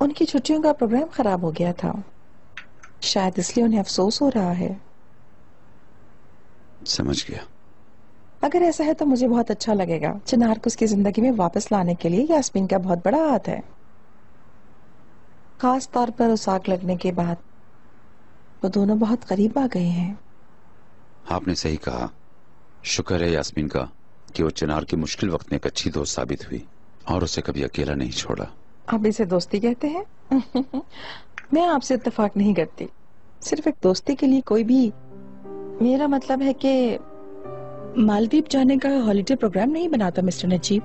उनकी छुट्टियों का प्रोग्राम खराब हो गया था, शायद इसलिए उन्हें अफसोस हो रहा है। समझ गया। अगर ऐसा है तो मुझे बहुत अच्छा लगेगा। चिनार को उसकी जिंदगी में वापस लाने के लिए यास्मीन का बहुत बड़ा हाथ है, खास तौर पर उस आग लगने के बाद। वो दोनों बहुत करीब आ गए हैं। आपने सही कहा। शुक्र है यास्मीन का कि वो चिनार के मुश्किल वक्त में एक अच्छी दोस्त साबित हुई और उसे कभी अकेला नहीं छोड़ा। आप इसे दोस्ती कहते हैं? मैं आपसे इत्तेफाक नहीं करती। सिर्फ एक दोस्ती के लिए कोई भी, मेरा मतलब है कि मालदीव जाने का हॉलिडे प्रोग्राम नहीं बनाता मिस्टर नजीब।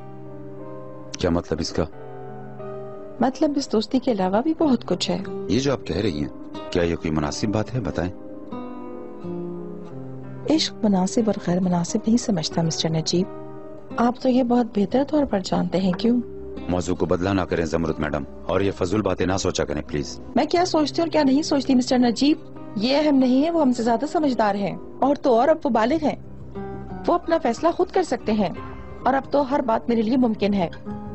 क्या मतलब इसका? मतलब इस दोस्ती के अलावा भी बहुत कुछ है। ये जो आप कह रही हैं, क्या ये कोई मुनासिब बात है? बताएं। इश्क मुनासिब और गैर मुनासिब नहीं समझता मिस्टर नजीब। आप तो ये बहुत बेहतर तौर पर जानते हैं। क्यों? मौजू को बदला ना करें ज़मरुद मैडम, और ये फजूल बातें ना सोचा करें प्लीज। मैं क्या सोचती और क्या नहीं सोचती मिस्टर नजीब, ये अहम नहीं है। वो हमसे ज्यादा समझदार हैं, और तो और अब वो बालिग हैं। वो अपना फैसला खुद कर सकते हैं, और अब तो हर बात मेरे लिए मुमकिन है।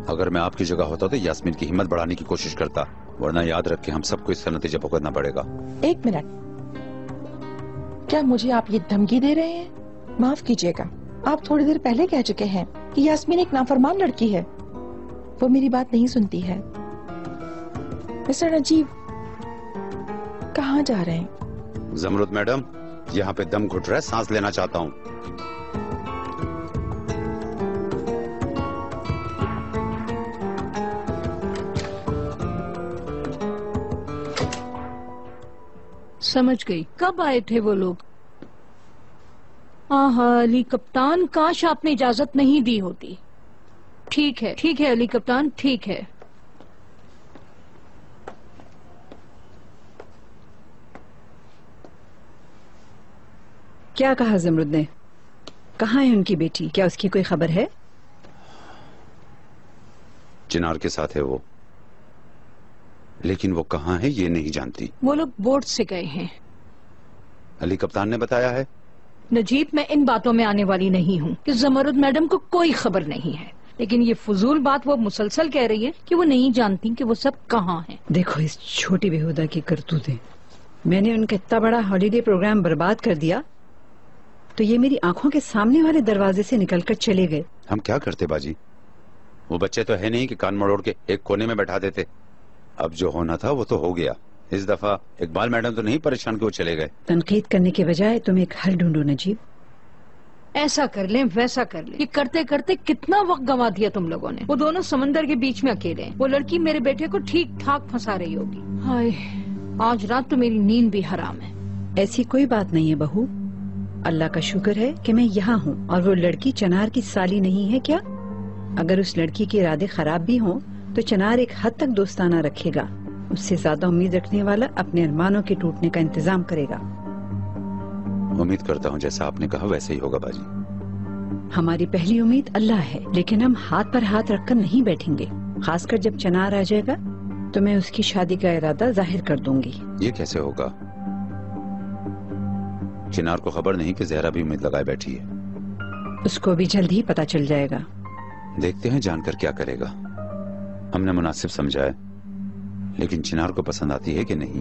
अगर मैं आपकी जगह होता तो यास्मीन की हिम्मत बढ़ाने की कोशिश करता, वरना याद रख के हम सबको इसका नतीजा भुगतना पड़ेगा। एक मिनट, क्या मुझे आप ये धमकी दे रहे हैं? माफ कीजिएगा, आप थोड़ी देर पहले कह चुके हैं कि यास्मीन एक नाफरमान लड़की है। वो मेरी बात नहीं सुनती है। मिस्टर नजीब, कहाँ जा रहे हैं? ज़मरुद मैडम, यहाँ पे दम घुट रहा है, सांस लेना चाहता हूँ। समझ गई। कब आए थे वो लोग? अली कप्तान, काश आपने इजाजत नहीं दी होती। ठीक है अली कप्तान, ठीक है। क्या कहा ज़मरुद ने? कहाँ है उनकी बेटी? क्या उसकी कोई खबर है? चिनार के साथ है वो, लेकिन वो कहाँ है ये नहीं जानती। वो लोग बोट से गए हैं। अली कप्तान ने बताया है। नजीब, मैं इन बातों में आने वाली नहीं हूँ कि ज़मरुद मैडम को कोई खबर नहीं है, लेकिन ये फजूल बात वो मुसलसल कह रही है कि वो नहीं जानती कि वो सब कहाँ हैं। देखो इस छोटी बेहुदा की करतूतें। मैंने उनका इतना बड़ा हॉलिडे प्रोग्राम बर्बाद कर दिया, तो ये मेरी आंखों के सामने वाले दरवाजे से निकलकर चले गए। हम क्या करते बाजी? वो बच्चे तो है नहीं कि कान मरोड़ के एक कोने में बैठा देते। अब जो होना था वो तो हो गया। इस दफा इकबाल मैडम तो नहीं परेशान कि वो चले गए। तनकीद करने के बजाय तुम एक हल ढूंढो नजीब। ऐसा कर लें, वैसा कर लें, ये करते करते कितना वक्त गंवा दिया तुम लोगों ने। वो दोनों समंदर के बीच में अकेले हैं। वो लड़की मेरे बेटे को ठीक ठाक फंसा रही होगी। हाय, आज रात तो मेरी नींद भी हराम है। ऐसी कोई बात नहीं है बहू। अल्लाह का शुक्र है कि मैं यहाँ हूँ, और वो लड़की चनार की साली नहीं है क्या? अगर उस लड़की के इरादे खराब भी हों तो चनार एक हद तक दोस्ताना रखेगा। उससे ज्यादा उम्मीद रखने वाला अपने अरमानों के टूटने का इंतजाम करेगा। उम्मीद करता हूँ जैसा आपने कहा वैसे ही होगा बाजी। हमारी पहली उम्मीद अल्लाह है, लेकिन हम हाथ पर हाथ रखकर नहीं बैठेंगे। खासकर जब चनार आ जाएगा तो मैं उसकी शादी का इरादा जाहिर कर दूंगी। ये कैसे होगा? चिनार को खबर नहीं कि जहरा भी उम्मीद लगाए बैठी है। उसको भी जल्द ही पता चल जाएगा। देखते हैं जानकर क्या करेगा। हमने मुनासिब समझा है, लेकिन चिनार को पसंद आती है कि नहीं।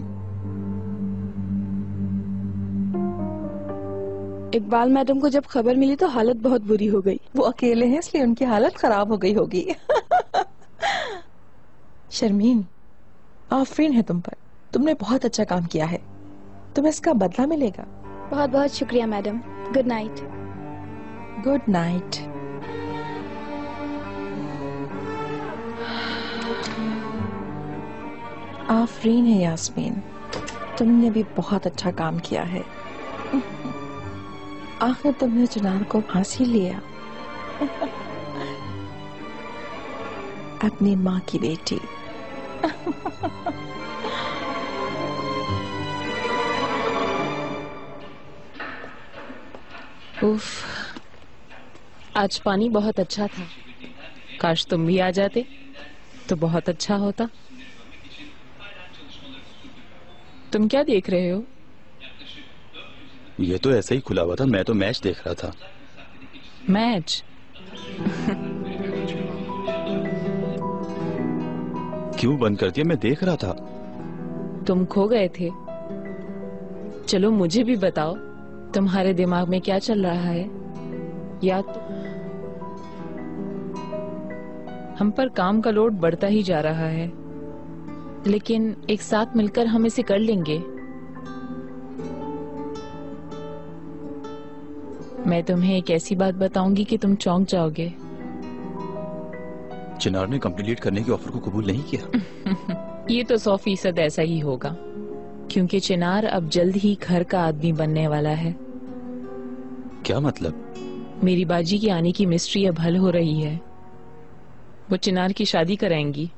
इकबाल मैडम को जब खबर मिली तो हालत बहुत बुरी हो गई। वो अकेले हैं इसलिए उनकी हालत खराब हो गई होगी। शर्मीन, आफरीन है तुम पर। तुमने बहुत अच्छा काम किया है, तुम्हें इसका बदला मिलेगा। बहुत बहुत शुक्रिया madam. Good night. Good night. Afreen है यास्मीन, तुमने भी बहुत अच्छा काम किया है। आखिर तुमने चिनार को फांसी लिया। अपनी माँ की बेटी। उफ, आज पानी बहुत अच्छा था। काश तुम भी आ जाते तो बहुत अच्छा होता। तुम क्या देख रहे हो? ये तो ऐसे ही खुला हुआ था, मैं तो मैच देख रहा था। मैच? क्यों बंद कर दिया? मैं देख रहा था। तुम खो गए थे। चलो मुझे भी बताओ, तुम्हारे दिमाग में क्या चल रहा है? या तो हम पर काम का लोड बढ़ता ही जा रहा है, लेकिन एक साथ मिलकर हम इसे कर लेंगे। मैं तुम्हें एक ऐसी बात बताऊंगी कि तुम चौंक जाओगे। चिनार ने कंप्लीट करने के ऑफर को कबूल नहीं किया। ये तो 100% ऐसा ही होगा, क्योंकि चिनार अब जल्द ही घर का आदमी बनने वाला है। क्या मतलब? मेरी बाजी के आने की मिस्ट्री अब हल हो रही है। वो चिनार की शादी कराएंगी,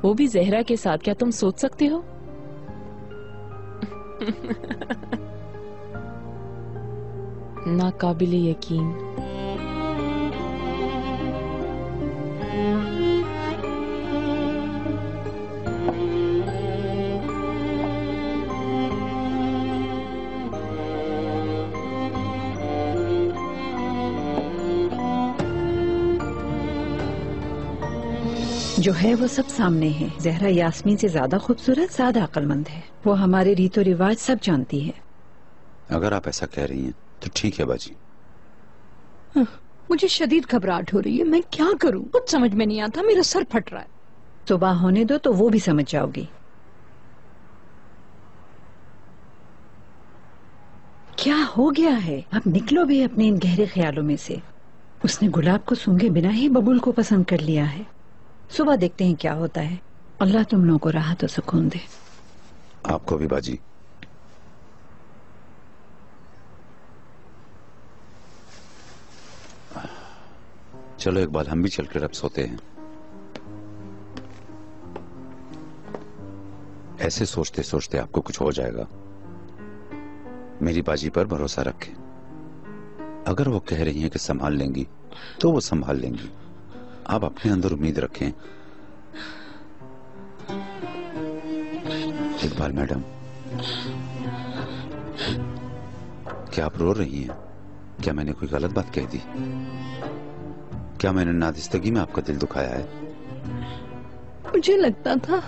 वो भी जहरा के साथ। क्या तुम सोच सकते हो? नाकाबिले यकीन। जो है वो सब सामने है। जहरा यास्मीन से ज्यादा खूबसूरत, ज्यादा अक्लमंद है। वो हमारे रीतो रिवाज सब जानती है। अगर आप ऐसा कह रही हैं तो ठीक है बाजी। मुझे शदीद घबराहट हो रही है। मैं क्या करूं? कुछ समझ में नहीं आता। मेरा सर फट रहा है। सुबह होने दो तो वो भी समझ जाओगी। क्या हो गया है? अब निकलो भी अपने इन गहरे ख्यालों में से। उसने गुलाब को सूंघे बिना ही बबूल को पसंद कर लिया है। सुबह देखते हैं क्या होता है। अल्लाह तुम लोगों को राहत और सुकून दे। आपको भी बाजी। चलो एक बार हम भी चलकर अब सोते हैं। ऐसे सोचते सोचते आपको कुछ हो जाएगा। मेरी बाजी पर भरोसा रखें। अगर वो कह रही हैं कि संभाल लेंगी तो वो संभाल लेंगी। आप अपने अंदर उम्मीद रखें। इकबाल मैडम, क्या आप रो रही हैं? क्या मैंने कोई गलत बात कह दी? क्या मैंने नादिस्तगी में आपका दिल दुखाया है? मुझे लगता था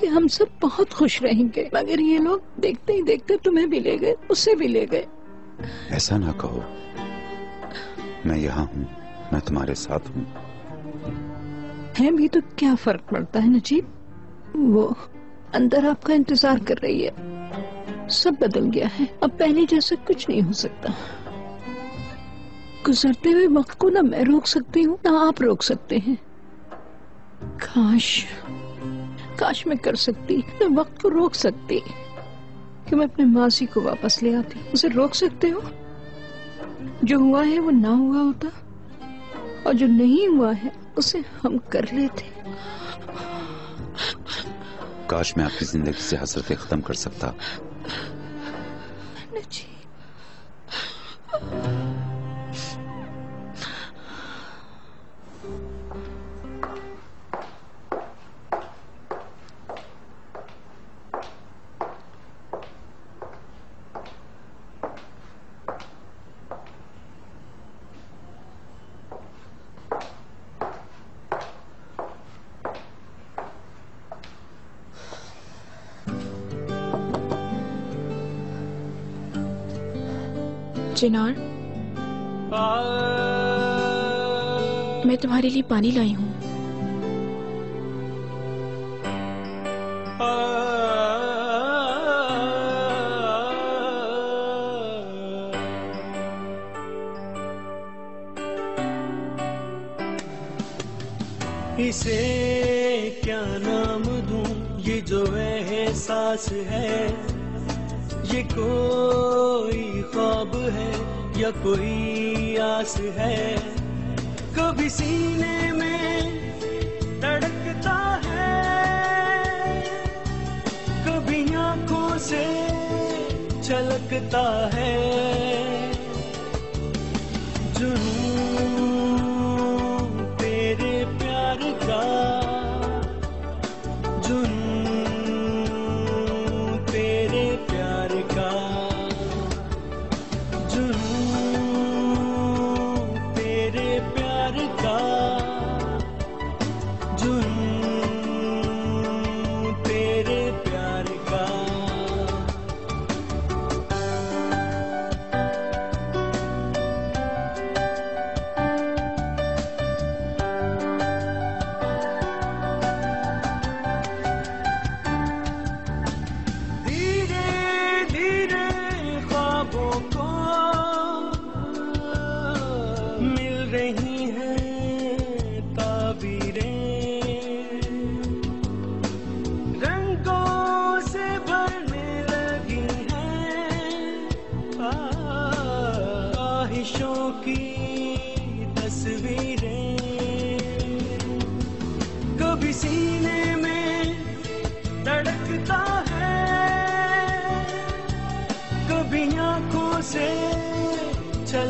कि हम सब बहुत खुश रहेंगे, मगर ये लोग देखते ही देखते तुम्हें भी ले गए, उसे भी ले गए। ऐसा ना कहो। मैं यहाँ हूँ, मैं तुम्हारे साथ हूँ। है भी तो क्या फर्क पड़ता है नजीब? वो अंदर आपका इंतजार कर रही है। सब बदल गया है। अब पहले जैसा कुछ नहीं हो सकता। गुजरते हुए वक्त को ना मैं रोक सकती हूँ ना आप रोक सकते हैं। काश मैं कर सकती, मैं वक्त को रोक सकती कि मैं अपने मासी को वापस ले आती। उसे रोक सकते हो? जो हुआ है वो ना हुआ होता, और जो नहीं हुआ है उसे हम कर लेते। काश मैं आपकी जिंदगी से हसरतें खत्म कर सकता। चिनार, मैं तुम्हारे लिए पानी लाई हूँ। इसे क्या नाम दूं, ये जो एहसास है, ये कोई ख्वाब है या कोई आस है। कभी सीने में धड़कता है, कभी आंखों से छलकता है। जुनून तेरे प्यार का, जुनून तेरे प्यार का, जुनून तेरे प्यार का, जुनून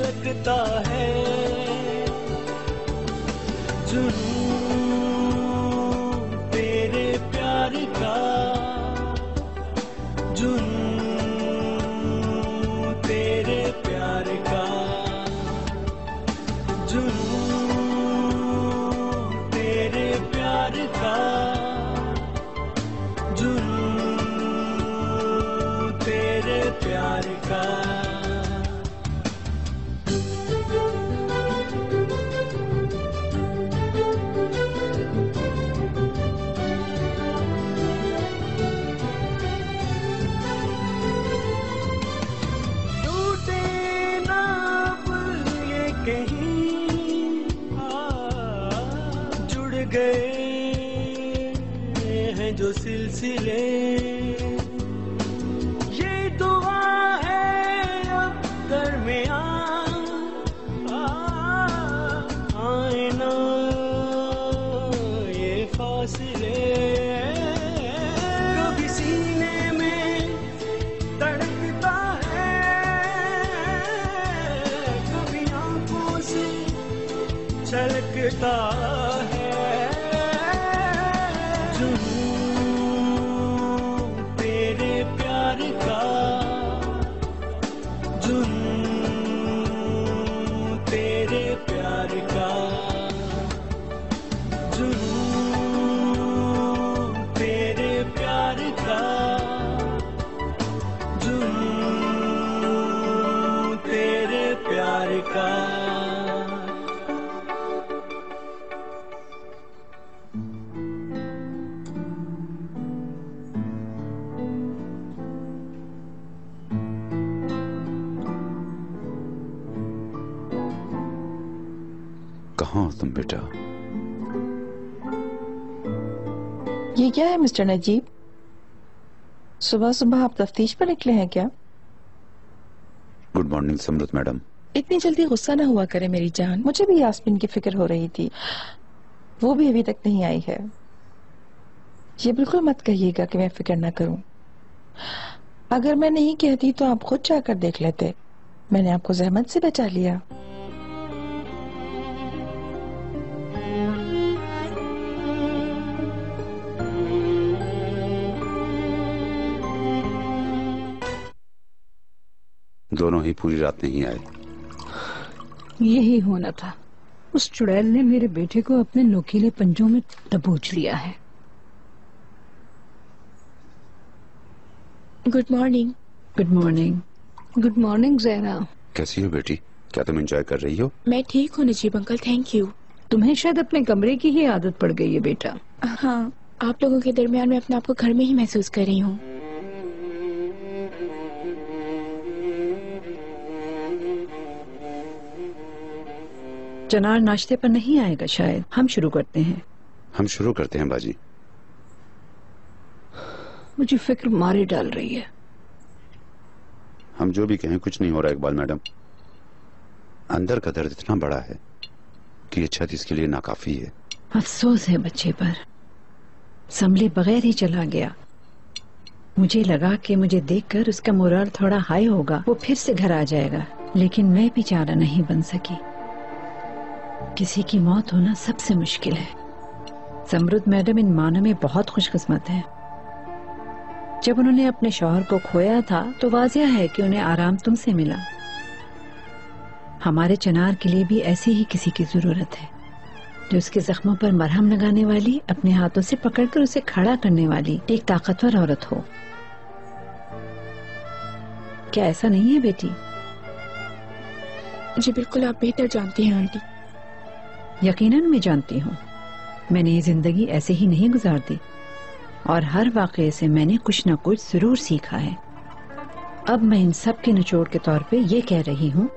छलकता है। जुनून तेरे प्यार का, जुनून तेरे प्यार का, जुनून तेरे प्यार का, जुनून तेरे प्यार का। गए हैं जो सिलसिले, ये दुआ है अब दरमियां आए ना ये फासले। कभी सीने में धड़कता है, कभी आंखों से छलकता है। जुनून तेरे प्यार का, जुनून तेरे प्यार का, जुनून तेरे प्यार का, जुनून तेरे प्यार का। कहाँ हो तुम बेटा? ये क्या है मिस्टर नजीब? सुबह सुबह आप तफ्तीश पर निकले हैं क्या? Good morning Samrit madam. इतनी जल्दी गुस्सा ना हुआ करे मेरी जान, मुझे भी यास्मीन की फिक्र हो रही थी, वो भी अभी तक नहीं आई है। ये बिल्कुल मत कहिएगा कि मैं फिक्र ना करूं। अगर मैं नहीं कहती तो आप खुद जाकर देख लेते, मैंने आपको जहमत से बचा लिया। दोनों ही पूरी रात नहीं आए। यही होना था, उस चुड़ैल ने मेरे बेटे को अपने नोकीले पंजों में दबोच लिया है। Good morning. Good morning. Good morning Zahra. कैसी हो बेटी? क्या तुम एंजॉय कर रही हो? मैं ठीक हूँ नजीब अंकल, थैंक यू। तुम्हें शायद अपने कमरे की ही आदत पड़ गई है बेटा। हाँ, आप लोगों के दरमियान मैं अपने आप को घर में ही महसूस कर रही हूँ। चनार नाश्ते पर नहीं आएगा शायद, हम शुरू करते हैं। हम शुरू करते हैं बाजी। मुझे फिक्र मारे डाल रही है। हम जो भी कहें कुछ नहीं हो रहा इकबाल मैडम। अंदर का दर्द इतना बड़ा है कि ये छत इसके लिए नाकाफी है। अफसोस है बच्चे पर, संभले बगैर ही चला गया। मुझे लगा कि मुझे देखकर उसका मोराल थोड़ा हाई होगा, वो फिर से घर आ जाएगा, लेकिन मैं भी चारा नहीं बन सकी। किसी की मौत होना सबसे मुश्किल है। समृद्ध मैडम इन मानों में बहुत खुशकिस्मत है। जब उन्होंने अपने शौहर को खोया था तो वाजिया है कि उन्हें आराम तुमसे मिला। हमारे चनार के लिए भी ऐसी ही किसी की जरूरत है, जो उसके जख्मों पर मरहम लगाने वाली, अपने हाथों से पकड़कर उसे खड़ा करने वाली एक ताकतवर औरत हो। क्या ऐसा नहीं है बेटी? जी बिल्कुल, आप बेहतर जानती हैं आंटी। यकीनन मैं जानती हूँ। मैंने ये जिंदगी ऐसे ही नहीं गुजारती, और हर वाक़ये से मैंने कुछ न कुछ जरूर सीखा है। अब मैं इन सब के निचोड़ के तौर पे ये कह रही हूँ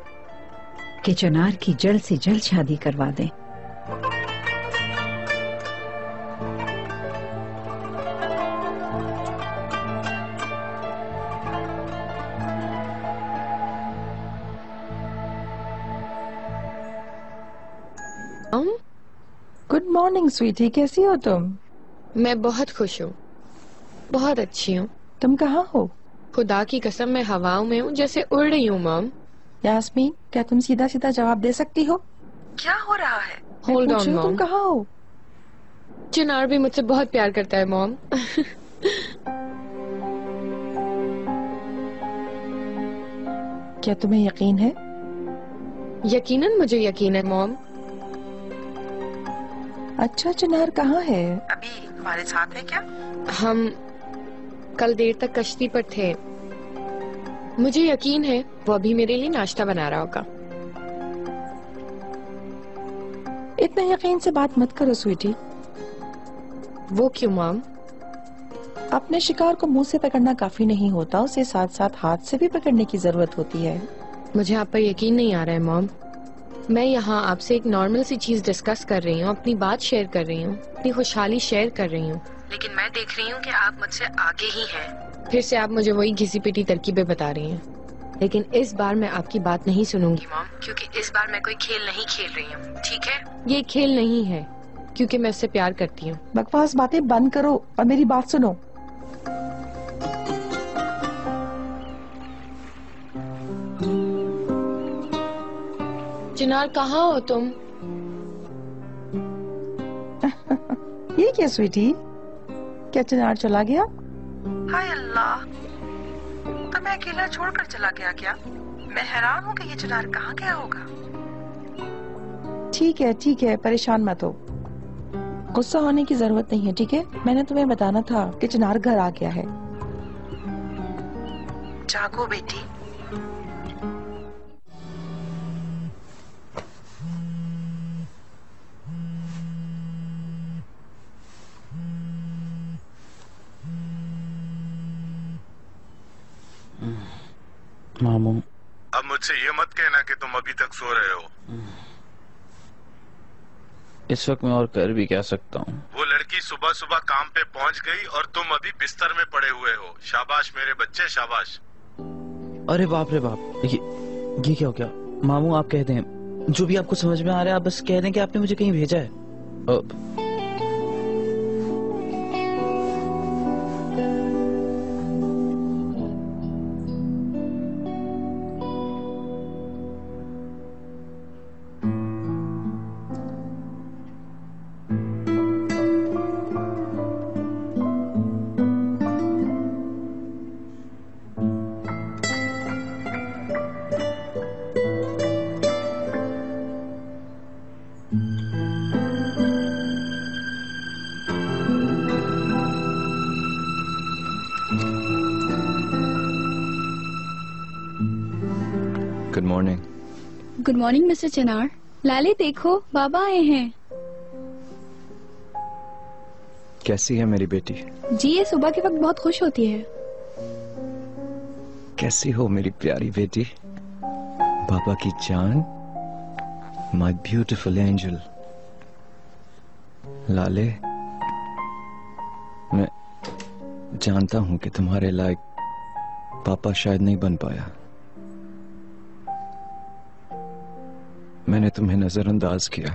कि चनार की जल्द से जल्द शादी करवा दें। गुड मॉर्निंग स्वीटी, कैसी हो तुम? मैं बहुत खुश हूँ, बहुत अच्छी हूँ। तुम कहाँ हो? खुदा की कसम मैं हवाओं में हूँ, जैसे उड़ रही हूँ मॉम। यास्मीन, क्या तुम सीधा सीधा जवाब दे सकती हो? क्या हो रहा है? मैं Hold पूछ on, रही हूँ, तुम Mom. कहाँ हो? चिनार भी मुझसे बहुत प्यार करता है मॉम। क्या तुम्हें यकीन है? यकीनन मुझे यकीन है मॉम। अच्छा, चिनार कहाँ है? अभी हमारे साथ है क्या? हम कल देर तक कश्ती पर थे। मुझे यकीन है वो अभी मेरे लिए नाश्ता बना रहा होगा। इतना यकीन से बात मत करो स्वीटी। वो क्यों मॉम? अपने शिकार को मुंह से पकड़ना काफी नहीं होता, उसे साथ साथ हाथ से भी पकड़ने की जरूरत होती है। मुझे आप पर यकीन नहीं आ रहा है मॉम। मैं यहाँ आपसे एक नॉर्मल सी चीज डिस्कस कर रही हूँ, अपनी बात शेयर कर रही हूँ, अपनी खुशहाली शेयर कर रही हूँ, लेकिन मैं देख रही हूँ कि आप मुझसे आगे ही हैं। फिर से आप मुझे वही घिसी पिटी तरकीबें बता रही हैं। लेकिन इस बार मैं आपकी बात नहीं सुनूंगी मॉम, क्योंकि इस बार मैं कोई खेल नहीं खेल रही हूँ, ठीक है? ये खेल नहीं है, क्योंकि मैं उससे प्यार करती हूँ। बकवास बातें बंद करो और मेरी बात सुनो। चिनार, कहाँ हो तुम? ये क्या स्वीटी? क्या चिनार चला गया? हाय अल्लाह, तो मैं अकेला छोड़कर चला गया क्या? मैं हैरान हूँ कि ये चिनार कहाँ गया होगा। ठीक है, परेशान मत हो। गुस्सा होने की जरूरत नहीं है, ठीक है? मैंने तुम्हें बताना था कि चिनार घर आ गया है। जागो बेटी। मामू, अब मुझसे ये मत कहना कि तुम अभी तक सो रहे हो। इस वक्त मैं और कर भी क्या सकता हूँ? वो लड़की सुबह सुबह काम पे पहुंच गई और तुम अभी बिस्तर में पड़े हुए हो। शाबाश मेरे बच्चे, शाबाश। अरे बाप रे बाप, ये क्या हो गया? मामू, आप कह दें जो भी आपको समझ में आ रहा है, आप बस कह दें कि आपने मुझे कहीं भेजा है। Good morning. Good morning mister Chinar. लाले देखो, बाबा आए हैं। कैसी है मेरी बेटी? जी, ये सुबह के वक्त बहुत खुश होती है। कैसी हो मेरी प्यारी बेटी? बाबा की जान, माय ब्यूटीफुल एंजल। लाले, मैं जानता हूं कि तुम्हारे लायक पापा शायद नहीं बन पाया। मैंने तुम्हें नजरअंदाज किया।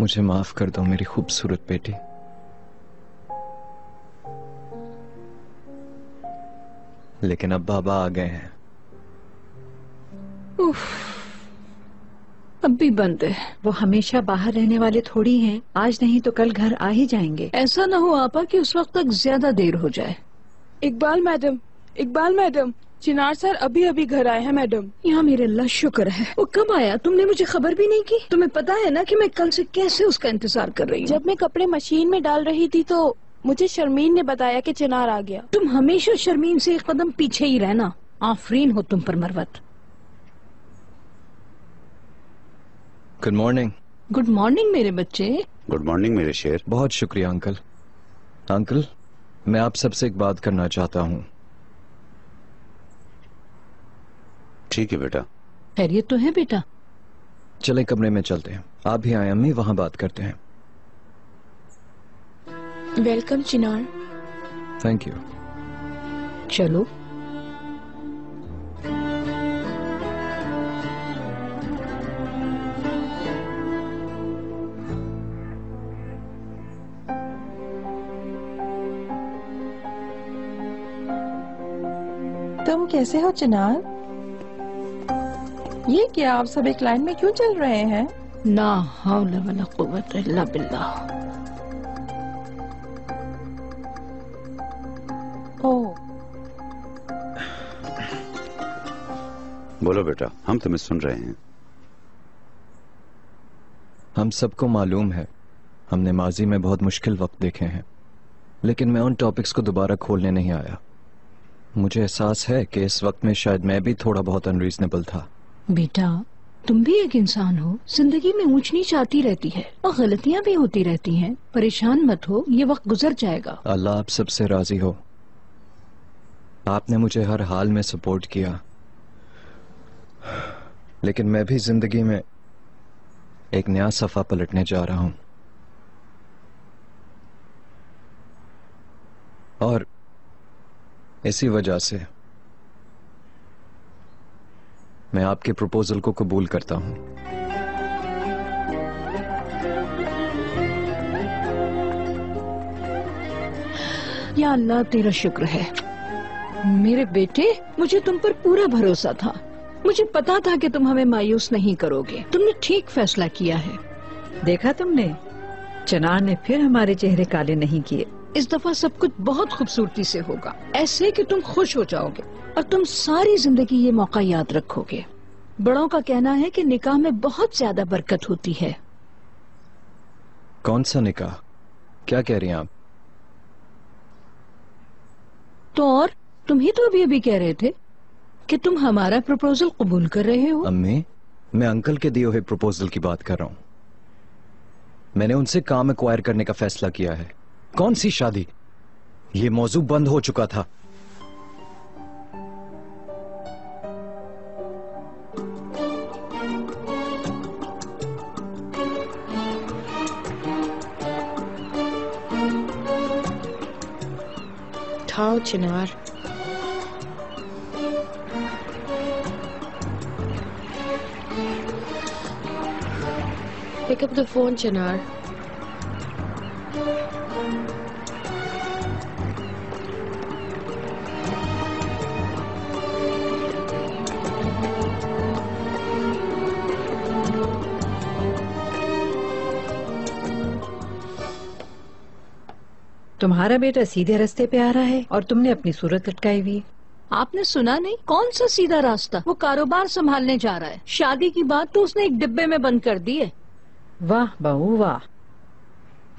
मुझे माफ कर दो मेरी खूबसूरत बेटी। लेकिन अब बाबा आ गए हैं। उफ, अब भी बंद है। वो हमेशा बाहर रहने वाले थोड़ी हैं, आज नहीं तो कल घर आ ही जाएंगे। ऐसा ना हो आपा कि उस वक्त तक ज्यादा देर हो जाए। इकबाल मैडम, चिनार सर अभी अभी घर आए हैं मैडम। यहाँ मेरे अल्लाह शुक्र है। वो कब आया? तुमने मुझे खबर भी नहीं की। तुम्हें पता है ना कि मैं कल से कैसे उसका इंतजार कर रही हूँ। जब मैं कपड़े मशीन में डाल रही थी तो मुझे शर्मीन ने बताया कि चिनार आ गया। तुम हमेशा शर्मीन से एक कदम पीछे ही रहना। आफरीन हो तुम पर Marwat. Good morning. Good morning मेरे बच्चे। गुड मॉर्निंग मेरे शेर। बहुत शुक्रिया अंकल। अंकल, मैं आप सबसे एक बात करना चाहता हूँ। ठीक है बेटा। खैरियत तो है बेटा? चलें कमरे में चलते हैं। आप भी आए अम्मी, वहां बात करते हैं। Welcome Chinar. Thank you. चलो। तुम कैसे हो चिनार? ये क्या आप सब एक लाइन में क्यों चल रहे हैं? ना हौला वला कुव्वत इल्ला बिल्लाह। ओह, बोलो बेटा, हम तुम्हें सुन रहे हैं। हम सबको मालूम है हमने माजी में बहुत मुश्किल वक्त देखे हैं, लेकिन मैं उन टॉपिक्स को दोबारा खोलने नहीं आया। मुझे एहसास है कि इस वक्त में शायद मैं भी थोड़ा बहुत अनरीजनेबल था। बेटा, तुम भी एक इंसान हो, जिंदगी में ऊंच नीच आती रहती है और गलतियां भी होती रहती हैं। परेशान मत हो, ये वक्त गुजर जाएगा। अल्लाह आप सबसे राजी हो। आपने मुझे हर हाल में सपोर्ट किया, लेकिन मैं भी जिंदगी में एक नया सफा पलटने जा रहा हूं, और इसी वजह से मैं आपके प्रपोजल को कबूल करता हूं। या अल्लाह, तेरा शुक्र है मेरे बेटे। मुझे तुम पर पूरा भरोसा था। मुझे पता था कि तुम हमें मायूस नहीं करोगे। तुमने ठीक फैसला किया है। देखा तुमने, चिनार ने फिर हमारे चेहरे काले नहीं किए। इस दफा सब कुछ बहुत खूबसूरती से होगा, ऐसे कि तुम खुश हो जाओगे और तुम सारी जिंदगी ये मौका याद रखोगे। बड़ों का कहना है कि निकाह में बहुत ज्यादा बरकत होती है। कौन सा निकाह? क्या कह रही हैं आप? तो और तुम ही तो अभी अभी कह रहे थे कि तुम हमारा प्रपोजल कबूल कर रहे हो। अम्मी, मैं अंकल के दिए हुए प्रपोजल की बात कर रहा हूं। मैंने उनसे काम एक्वायर करने का फैसला किया है। कौन सी शादी? ये मौजू बंद हो चुका था। उठाओ चिनार। Pick up the phone, Chinar. तुम्हारा बेटा सीधे रास्ते पे आ रहा है और तुमने अपनी सूरत लटकाई हुई। आपने सुना नहीं? कौन सा सीधा रास्ता? वो कारोबार संभालने जा रहा है। शादी की बात तो उसने एक डिब्बे में बंद कर दी है। वाह बहू वाह,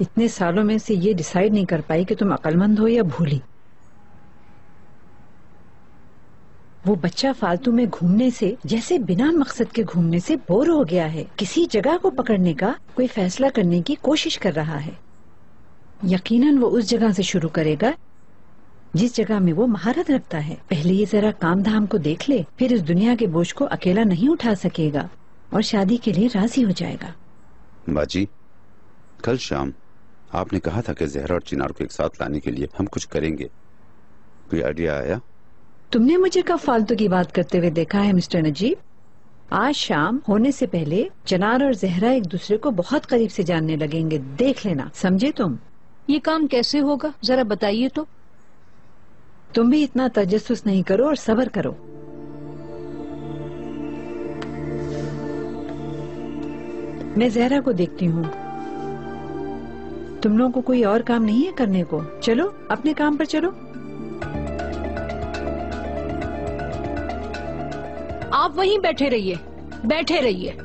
इतने सालों में से ये डिसाइड नहीं कर पाई कि तुम अक्लमंद हो या भूली। वो बच्चा फालतू में घूमने से, जैसे बिना मकसद के घूमने से बोर हो गया है। किसी जगह को पकड़ने का कोई फैसला करने की कोशिश कर रहा है। यकीनन वो उस जगह से शुरू करेगा जिस जगह में वो महारत रखता है। पहले ये जरा काम धाम को देख ले, फिर इस दुनिया के बोझ को अकेला नहीं उठा सकेगा और शादी के लिए राजी हो जाएगा। बाजी, कल शाम आपने कहा था कि जहरा और चिनार को एक साथ लाने के लिए हम कुछ करेंगे। कोई आइडिया आया? तुमने मुझे कब फालतू की बात करते हुए देखा है मिस्टर नजीब? आज शाम होने से पहले चिनार और जहरा एक दूसरे को बहुत करीब से जानने लगेंगे। देख लेना, समझे तुम? ये काम कैसे होगा, जरा बताइए तो। तुम भी इतना तजस्सुस नहीं करो और सब्र करो। मैं जहरा को देखती हूँ। तुम लोगों को कोई और काम नहीं है करने को? चलो अपने काम पर चलो। आप वहीं बैठे रहिए, बैठे रहिए।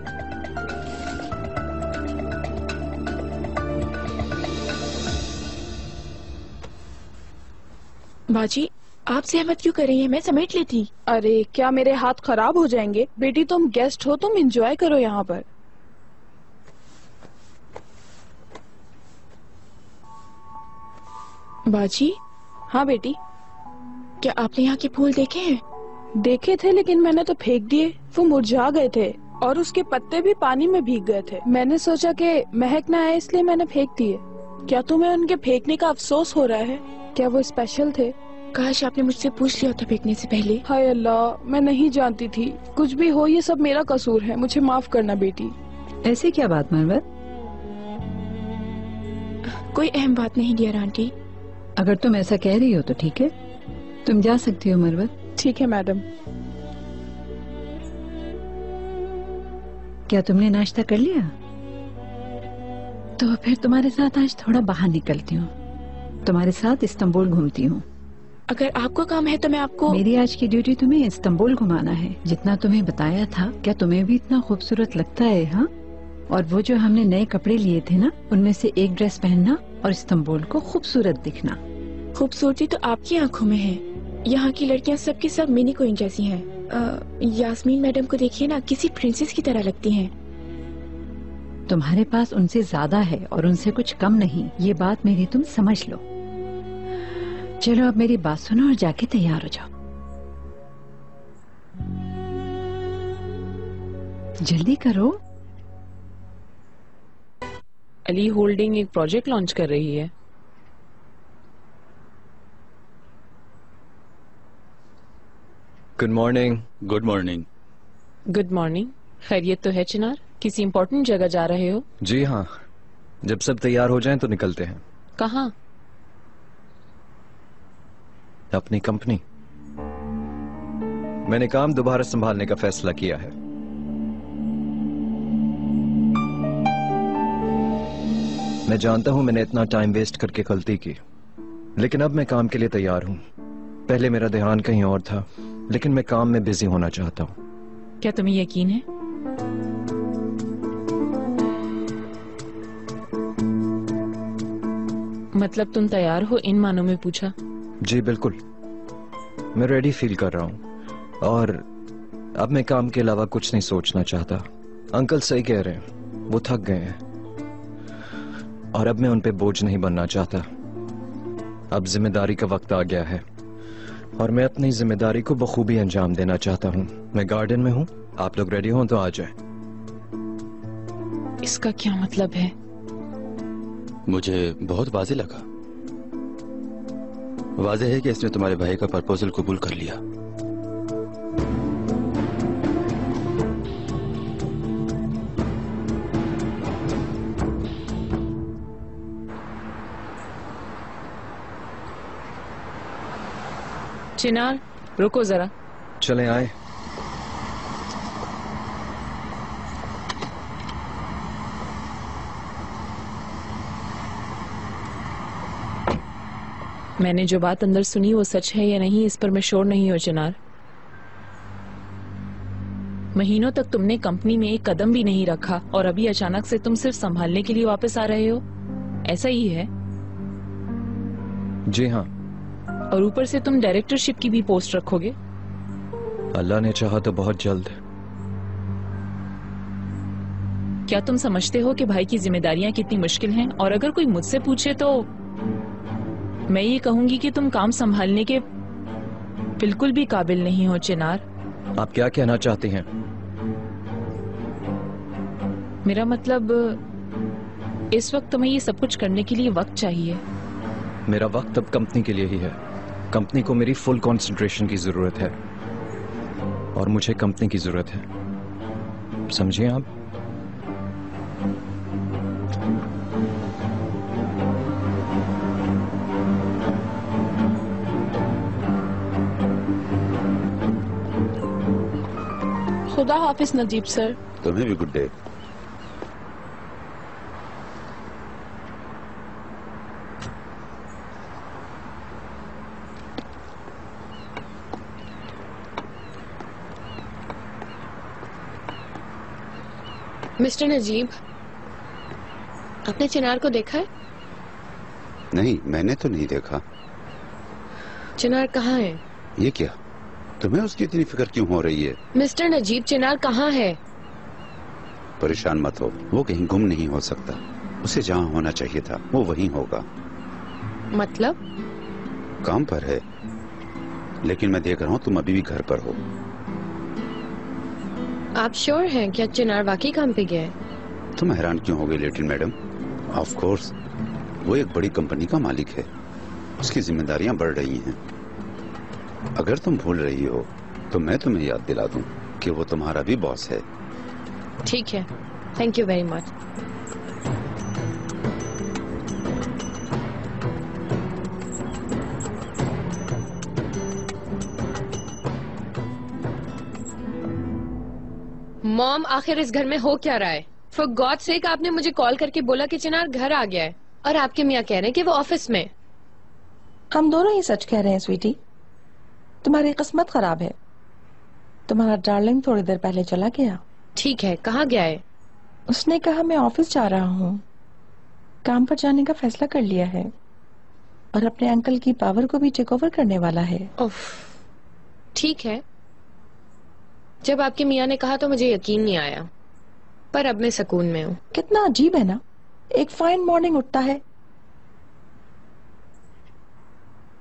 बाजी, आप सहमत क्यों कर रही हैं? मैं समेट लेती। अरे क्या मेरे हाथ खराब हो जाएंगे? बेटी तुम गेस्ट हो, तुम एंजॉय करो यहाँ पर। बाजी। हाँ बेटी। क्या आपने यहाँ के फूल देखे हैं? देखे थे, लेकिन मैंने तो फेंक दिए। वो मुरझा गए थे और उसके पत्ते भी पानी में भीग गए थे। मैंने सोचा कि महक ना आए, इसलिए मैंने फेंक दिए। क्या तुम्हें उनके फेंकने का अफसोस हो रहा है? क्या वो स्पेशल थे? काश आपने मुझसे पूछ लिया था फेंकने से पहले। हाय अल्लाह, मैं नहीं जानती थी। कुछ भी हो, ये सब मेरा कसूर है। मुझे माफ करना बेटी। ऐसे क्या बात मरवत? कोई अहम बात नहीं डियर आंटी। अगर तुम ऐसा कह रही हो तो ठीक है, तुम जा सकती हो मरवत। ठीक है मैडम। क्या तुमने नाश्ता कर लिया? तो फिर तुम्हारे साथ आज थोड़ा बाहर निकलती हूँ, तुम्हारे साथ इस्तांबुल घूमती हूँ। अगर आपको काम है तो मैं आपको। मेरी आज की ड्यूटी तुम्हें इस्तांबुल घुमाना है। जितना तुम्हें बताया था, क्या तुम्हें भी इतना खूबसूरत लगता है? हाँ, और वो जो हमने नए कपड़े लिए थे ना, उनमें से एक ड्रेस पहनना और इस्तांबुल को खूबसूरत दिखना। खूबसूरती तो आपकी आंखों में है। यहाँ की लड़कियाँ सबकी सब मिनी क्वीन जैसी हैं। यास्मीन मैडम को देखिए ना, किसी प्रिंसेस की तरह लगती हैं। तुम्हारे पास उनसे ज्यादा है और उनसे कुछ कम नहीं, ये बात मेरी तुम समझ लो। चलो अब मेरी बात सुनो और जाके तैयार हो जाओ। जल्दी करो। अली होल्डिंग एक प्रोजेक्ट लॉन्च कर रही है। Good morning. Good morning. Good morning. खैरियत तो है चिनार? किसी इम्पोर्टेंट जगह जा रहे हो? जी हाँ, जब सब तैयार हो जाएं तो निकलते हैं। कहाँ? अपनी कंपनी। मैंने काम दोबारा संभालने का फैसला किया है। मैं जानता हूं मैंने इतना टाइम वेस्ट करके गलती की, लेकिन अब मैं काम के लिए तैयार हूं। पहले मेरा ध्यान कहीं और था, लेकिन मैं काम में बिजी होना चाहता हूं। क्या तुम्हें यकीन है? मतलब तुम तैयार हो, इन मानों में पूछा। जी बिल्कुल, मैं रेडी फील कर रहा हूं और अब मैं काम के अलावा कुछ नहीं सोचना चाहता। अंकल सही कह रहे हैं, वो थक गए हैं और अब मैं उन पे बोझ नहीं बनना चाहता। अब जिम्मेदारी का वक्त आ गया है और मैं अपनी जिम्मेदारी को बखूबी अंजाम देना चाहता हूं। मैं गार्डन में हूं, आप लोग रेडी हो तो आ जाएं। इसका क्या मतलब है? मुझे बहुत वाज़े लगा। वाज़े है कि इसने तुम्हारे भाई का प्रपोजल कबूल कर लिया। चिनार रुको जरा। चले आए। मैंने जो बात अंदर सुनी वो सच है या नहीं, इस पर मैं श्योर नहीं हूं चिनार। महीनों तक तुमने कंपनी में एक कदम भी नहीं रखा और अभी अचानक से तुम सिर्फ संभालने के लिए वापस आ रहे हो, ऐसा ही है? जी हाँ। और ऊपर से तुम डायरेक्टरशिप की भी पोस्ट रखोगे? अल्लाह ने चाहा तो बहुत जल्द। क्या तुम समझते हो कि भाई की जिम्मेदारियां कितनी मुश्किल हैं? और अगर कोई मुझसे पूछे तो मैं ये कहूंगी कि तुम काम संभालने के बिल्कुल भी काबिल नहीं हो चिनार। आप क्या कहना चाहती हैं? मेरा मतलब इस वक्त तुम्हें ये सब कुछ करने के लिए वक्त चाहिए। मेरा वक्त अब कंपनी के लिए ही है। कंपनी को मेरी फुल कंसंट्रेशन की जरूरत है और मुझे कंपनी की जरूरत है, समझिए आप? खुदा हाफिज नजीब सर। तुम्हें भी गुड डे। मिस्टर नजीब, आपने चिनार को देखा है? नहीं, मैंने तो नहीं देखा। चिनार कहाँ है? ये क्या, तुम्हें उसकी इतनी फिक्र क्यों हो रही है? मिस्टर नजीब, चिनार कहाँ है? परेशान मत हो, वो कहीं गुम नहीं हो सकता। उसे जहाँ होना चाहिए था वो वहीं होगा। मतलब? काम पर है, लेकिन मैं देख रहा हूँ तुम अभी भी घर पर हो। आप श्योर हैं क्या चिनार वाकई काम पे गया है? तुम हैरान क्यों हो गई लिटिल मैडम? ऑफ कोर्स, वो एक बड़ी कंपनी का मालिक है, उसकी जिम्मेदारियां बढ़ रही हैं। अगर तुम भूल रही हो तो मैं तुम्हें याद दिला दूं कि वो तुम्हारा भी बॉस है। ठीक है, thank you very much. Mom, आखिर इस घर में हो क्या रहा है? फॉर गॉड सेक आपने मुझे कॉल करके बोला कि चिनार घर आ गया है और आपके मियाँ कह रहे हैं कि वो ऑफिस में। हम दोनों ही सच कह रहे हैं स्वीटी। तुम्हारी किस्मत खराब है। तुम्हारा डार्लिंग थोड़ी देर पहले चला गया। ठीक है, कहाँ गया है? उसने कहा मैं ऑफिस जा रहा हूँ। काम पर जाने का फैसला कर लिया है और अपने अंकल की पावर को भी टेक ओवर करने वाला है। ठीक है, जब आपके मियाँ ने कहा तो मुझे यकीन नहीं आया, पर अब मैं सुकून में हूँ। कितना अजीब है ना, एक फाइन मॉर्निंग उठता है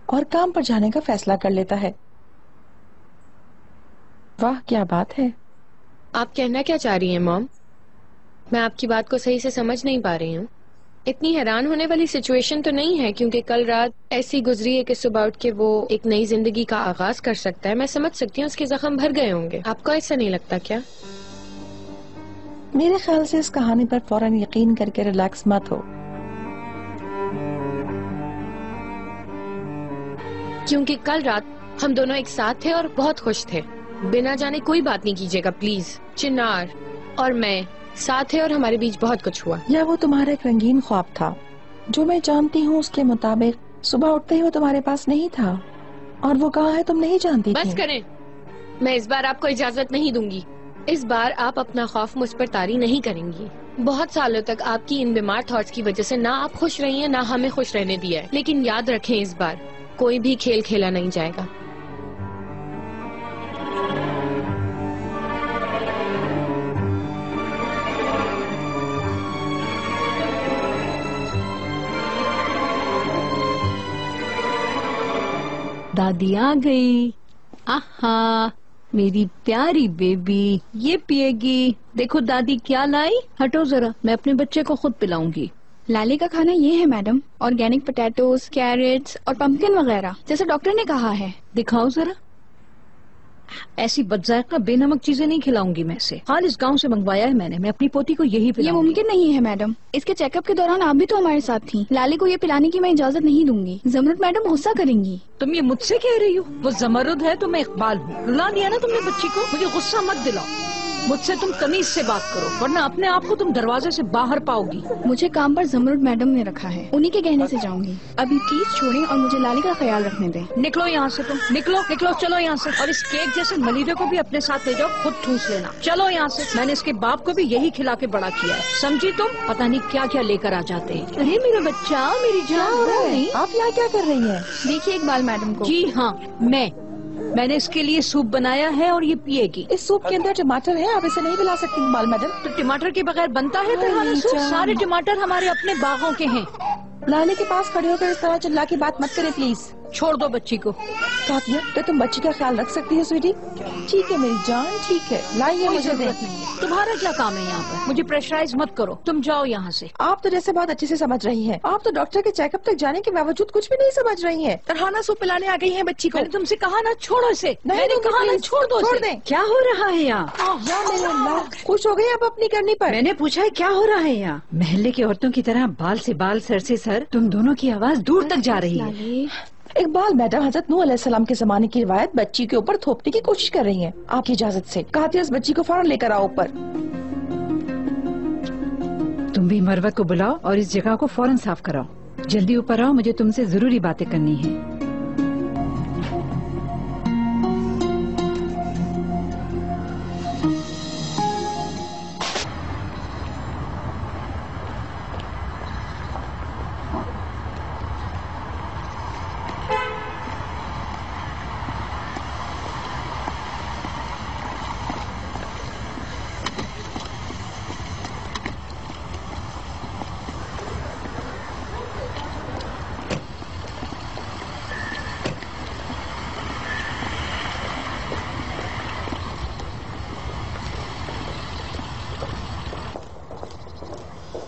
और काम पर जाने का फैसला कर लेता है। वाह क्या बात है। आप कहना क्या चाह रही हैं मॉम? मैं आपकी बात को सही से समझ नहीं पा रही हूँ। इतनी हैरान होने वाली सिचुएशन तो नहीं है, क्योंकि कल रात ऐसी गुजरी है कि सुबह उठ के वो एक नई जिंदगी का आगाज कर सकता है। मैं समझ सकती हूँ उसके जख्म भर गए होंगे। आपको ऐसा नहीं लगता क्या? मेरे ख्याल से इस कहानी पर फौरन यकीन करके रिलैक्स मत हो, क्योंकि कल रात हम दोनों एक साथ थे और बहुत खुश थे। बिना जाने कोई बात नहीं कीजिएगा प्लीज। चिनार और मैं साथ है और हमारे बीच बहुत कुछ हुआ। या वो तुम्हारा एक रंगीन ख्वाब था? जो मैं जानती हूँ उसके मुताबिक सुबह उठते ही वो तुम्हारे पास नहीं था और वो कहाँ है तुम नहीं जानती। बस करें, मैं इस बार आपको इजाजत नहीं दूंगी। इस बार आप अपना खौफ मुझ पर तारी नहीं करेंगी। बहुत सालों तक आपकी इन बीमार थॉट्स की वजह से ना आप खुश रही हैं ना हमें खुश रहने दिया है। लेकिन याद रखें, इस बार कोई भी खेल खेला नहीं जाएगा। दादी आ गई। आहा, मेरी प्यारी बेबी, ये पिएगी। देखो दादी क्या लाई। हटो जरा, मैं अपने बच्चे को खुद पिलाऊंगी। लाली का खाना ये है मैडम, ऑर्गेनिक पोटैटोज, कैरेट्स और पंपकिन वगैरह, जैसे डॉक्टर ने कहा है। दिखाओ जरा। ऐसी बदजायका बेनमक चीजें नहीं खिलाऊंगी मैं इसे। हाल इस गांव से मंगवाया है मैंने। मैं अपनी पोती को यही पिलाऊंगी। ये मुमकिन नहीं है मैडम। इसके चेकअप के दौरान आप भी तो हमारे साथ थी। लाली को ये पिलाने की मैं इजाजत नहीं दूंगी। जमरुद मैडम गुस्सा करेंगी। तुम ये मुझसे कह रही हो? वो जमरुद है तो मैं इकबाल हूँ। रुला दिया ना तुमने बच्ची को। मुझे गुस्सा मत दिलाओ। मुझसे तुम तमीज से बात करो, वरना अपने आप को तुम दरवाजे से बाहर पाओगी। मुझे काम पर जमरुद मैडम ने रखा है, उन्हीं के कहने से जाऊंगी। अभी प्लीज छोड़ें और मुझे लाली का ख्याल रखने दें। निकलो यहाँ से तुम, निकलो निकलो, चलो यहाँ से। और इस केक जैसे मलीदे को भी अपने साथ ले जाओ, खुद ठूस लेना। चलो यहाँ से। मैंने इसके बाप को भी यही खिला के बड़ा किया है, समझी तुम? पता नहीं क्या क्या लेकर आ जाते हैं। अरे मेरा बच्चा, मेरी जान। आप यहाँ क्या कर रही हैं? देखिए इकबाल मैडम को। जी हाँ, मैंने इसके लिए सूप बनाया है और ये पिएगी। इस सूप के अंदर टमाटर है, आप इसे नहीं पिला सकती इकबाल मैडम। तो टमाटर के बगैर बनता है तुम्हारा सूप? सारे टमाटर हमारे अपने बागों के हैं। लाली के पास खड़े होकर इस तरह चिल्ला की बात मत करे प्लीज। छोड़ दो बच्ची को। तातिया, तो तुम बच्ची का ख्याल रख सकती है स्वीटी? ठीक है मेरी जान, ठीक है, लाइए मुझे दे। तुम्हारा क्या काम है यहाँ पर? मुझे प्रेशराइज मत करो, तुम जाओ यहाँ से। आप तो जैसे बहुत अच्छे से समझ रही हैं। आप तो डॉक्टर के चेकअप तक जाने के बावजूद कुछ भी नहीं समझ रही हैं। तरहाना सूप पिलाने आ गई हैं बच्ची को। मैंने तुमसे कहा ना छोड़ो इसे। मैंने कहा ना छोड़ दो, छोड़ दें। क्या हो रहा है यहाँ? मेरे अल्लाह, खुश हो गई आप अपनी करनी पर। मैंने पूछा है क्या हो रहा है यहाँ? महल्ले की औरतों की तरह बाल से बाल, सर से सर, तुम दोनों की आवाज दूर तक जा रही है। इकबाल मैडम हजरत नूह अलैहिस्सलाम के जमाने की रिवायत बच्ची के ऊपर थोपने की कोशिश कर रही हैं। आपकी इजाजत से कहती है इस बच्ची को फौरन लेकर आओ ऊपर। तुम भी मरवत को बुलाओ और इस जगह को फौरन साफ कराओ। जल्दी ऊपर आओ, मुझे तुमसे जरूरी बातें करनी है।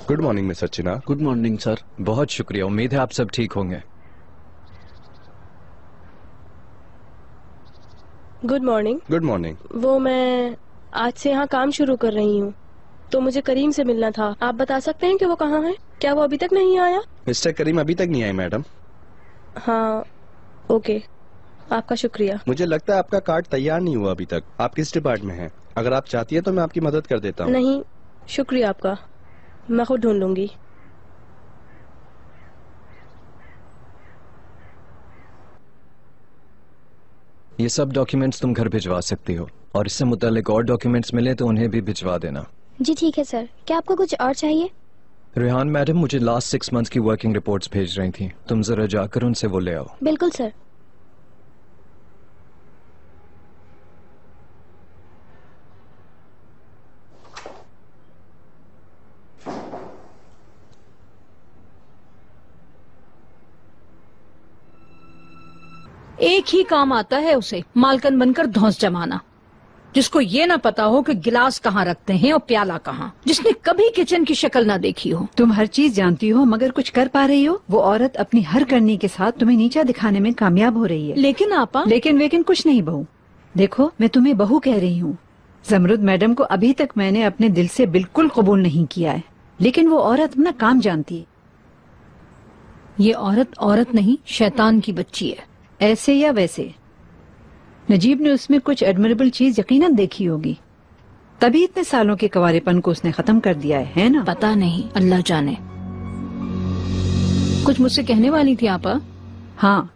Good morning mister Chinar. Good morning sir. बहुत शुक्रिया, उम्मीद है आप सब ठीक होंगे। Good morning. Good morning. वो मैं आज से यहाँ काम शुरू कर रही हूँ, तो मुझे करीम से मिलना था। आप बता सकते हैं कि वो कहाँ है? क्या वो अभी तक नहीं आया? मिस्टर करीम अभी तक नहीं आए मैडम। हाँ ओके, आपका शुक्रिया। मुझे लगता है आपका कार्ड तैयार नहीं हुआ अभी तक। आप किस डिपार्टमेंट में हैं? अगर आप चाहती है तो मैं आपकी मदद कर देता हूँ। नहीं, शुक्रिया आपका, मैं खुद ढूंढ लूंगी। ये सब डॉक्यूमेंट्स तुम घर भिजवा सकती हो, और इससे मुतालिक और डॉक्यूमेंट्स मिले तो उन्हें भी भिजवा देना। जी ठीक है सर। क्या आपको कुछ और चाहिए? रेहान मैडम मुझे लास्ट 6 मंथ्स की वर्किंग रिपोर्ट्स भेज रही थी, तुम जरा जाकर उनसे वो ले आओ। बिल्कुल सर। एक ही काम आता है उसे, मालकन बनकर धौंस जमाना, जिसको ये ना पता हो कि गिलास कहाँ रखते हैं और प्याला कहाँ, जिसने कभी किचन की शक्ल ना देखी हो। तुम हर चीज जानती हो मगर कुछ कर पा रही हो। वो औरत अपनी हर करनी के साथ तुम्हें नीचा दिखाने में कामयाब हो रही है। लेकिन आपा, लेकिन कुछ नहीं बहू। देखो मैं तुम्हें बहू कह रही हूँ। जमरुद मैडम को अभी तक मैंने अपने दिल से बिल्कुल कबूल नहीं किया है, लेकिन वो औरत अपना काम जानती है। ये औरत नहीं, शैतान की बच्ची है। ऐसे या वैसे नजीब ने उसमें कुछ एडमिरेबल चीज यकीनन देखी होगी, तभी इतने सालों के कवारेपन को उसने खत्म कर दिया है ना? पता नहीं, अल्लाह जाने। कुछ मुझसे कहने वाली थी आपा? हाँ,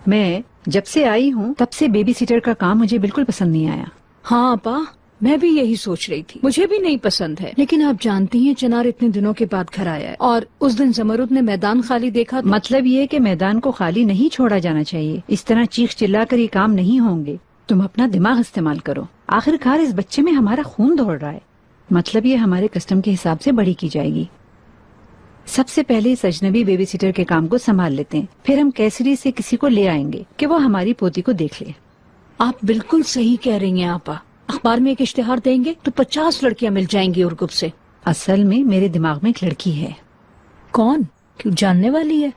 मैं जब से आई हूँ तब से बेबी सीटर का काम मुझे बिल्कुल पसंद नहीं आया। हाँ आपा, मैं भी यही सोच रही थी, मुझे भी नहीं पसंद है। लेकिन आप जानती हैं चिनार इतने दिनों के बाद घर आया है, और उस दिन जमरुद ने मैदान खाली देखा। मतलब ये कि मैदान को खाली नहीं छोड़ा जाना चाहिए। इस तरह चीख चिल्ला कर ये काम नहीं होंगे। तुम अपना दिमाग इस्तेमाल करो। आखिरकार इस बच्चे में हमारा खून दौड़ रहा है। मतलब ये हमारे कस्टम के हिसाब से बड़ी की जाएगी। सबसे पहले इस अजनबी बेबी सीटर के काम को संभाल लेते हैं, फिर हम कैसरी से किसी को ले आएंगे कि वो हमारी पोती को देख ले। आप बिल्कुल सही कह रही हैं आपा। अखबार में एक इश्तिहार देंगे तो 50 लड़कियां मिल जाएंगी उर्गुब से। असल में मेरे दिमाग में एक लड़की है। कौन? क्यों, जानने वाली है?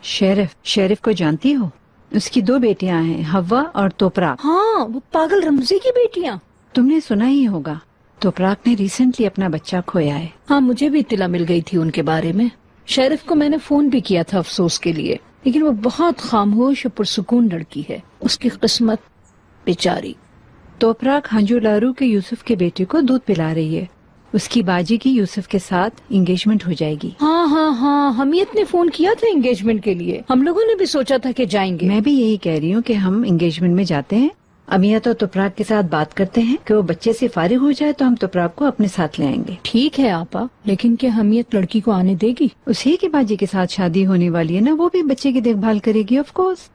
शेरिफ को जानती हो? उसकी 2 बेटियां हैं, हव्वा और तोपराक। हाँ, वो पागल रमजी की बेटियां। तुमने सुना ही होगा, तोपराक ने रिसेंटली अपना बच्चा खोया है। हाँ, मुझे भी इत्तला मिल गई थी उनके बारे में। शेरिफ को मैंने फोन भी किया था अफसोस के लिए, लेकिन वो बहुत खामोश और पुरसुकून लड़की है। उसकी किस्मत बेचारी। तोपराक हंजू लारू के यूसुफ के बेटे को दूध पिला रही है। उसकी बाजी की यूसुफ के साथ एंगेजमेंट हो जाएगी। हाँ, हमीयत ने फोन किया था एंगेजमेंट के लिए। हम लोगों ने भी सोचा था कि जाएंगे। मैं भी यही कह रही हूँ कि हम एंगेजमेंट में जाते हैं। अमिया तो तोपराक के साथ बात करते हैं कि वो बच्चे से फारिग हो जाए तो हम तोपराक को अपने साथ ले आएंगे। ठीक है आपा, लेकिन क्या हमीयत लड़की को आने देगी? उसी की बाजी के साथ शादी होने वाली है ना, वो भी बच्चे की देखभाल करेगी। Of course.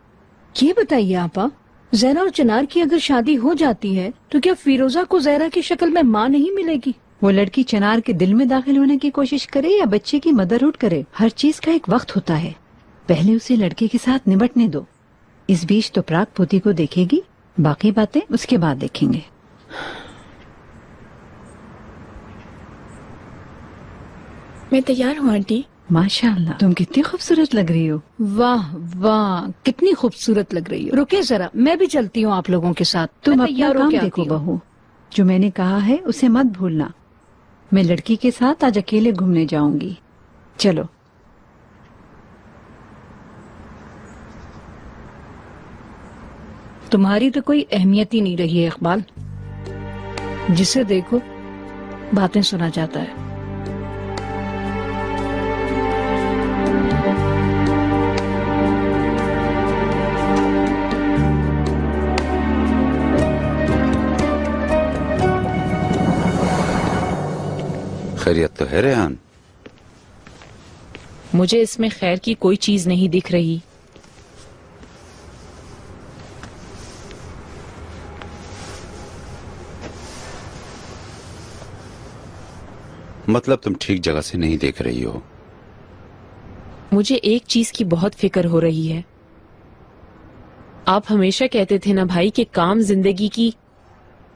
ये बताइए आपा, जहरा और चिनार की अगर शादी हो जाती है तो क्या फिरोजा को जहरा की शक्ल में माँ नहीं मिलेगी? वो लड़की चिनार के दिल में दाखिल होने की कोशिश करे या बच्चे की मदरहुड करे, हर चीज का एक वक्त होता है। पहले उसे लड़के के साथ निपटने दो। इस बीच तोपराक पोती को देखेगी, बाकी बातें उसके बाद देखेंगे। मैं तैयार हूँ आंटी। माशाअल्लाह, तुम कितनी खूबसूरत लग रही हो। वाह वाह, कितनी खूबसूरत लग रही हो। रुके जरा, मैं भी चलती हूँ आप लोगों के साथ। तुम अपना काम देखो बहू, जो मैंने कहा है उसे मत भूलना। मैं लड़की के साथ आज अकेले घूमने जाऊंगी। चलो। तुम्हारी तो कोई अहमियत ही नहीं रही है इकबाल। जिसे देखो बातें सुना जाता है। खैरियत तो है रेहान? मुझे इसमें खैर की कोई चीज नहीं दिख रही। मतलब तुम ठीक जगह से नहीं देख रही हो। मुझे एक चीज की बहुत फिक्र हो रही है। आप हमेशा कहते थे ना भाई कि काम जिंदगी की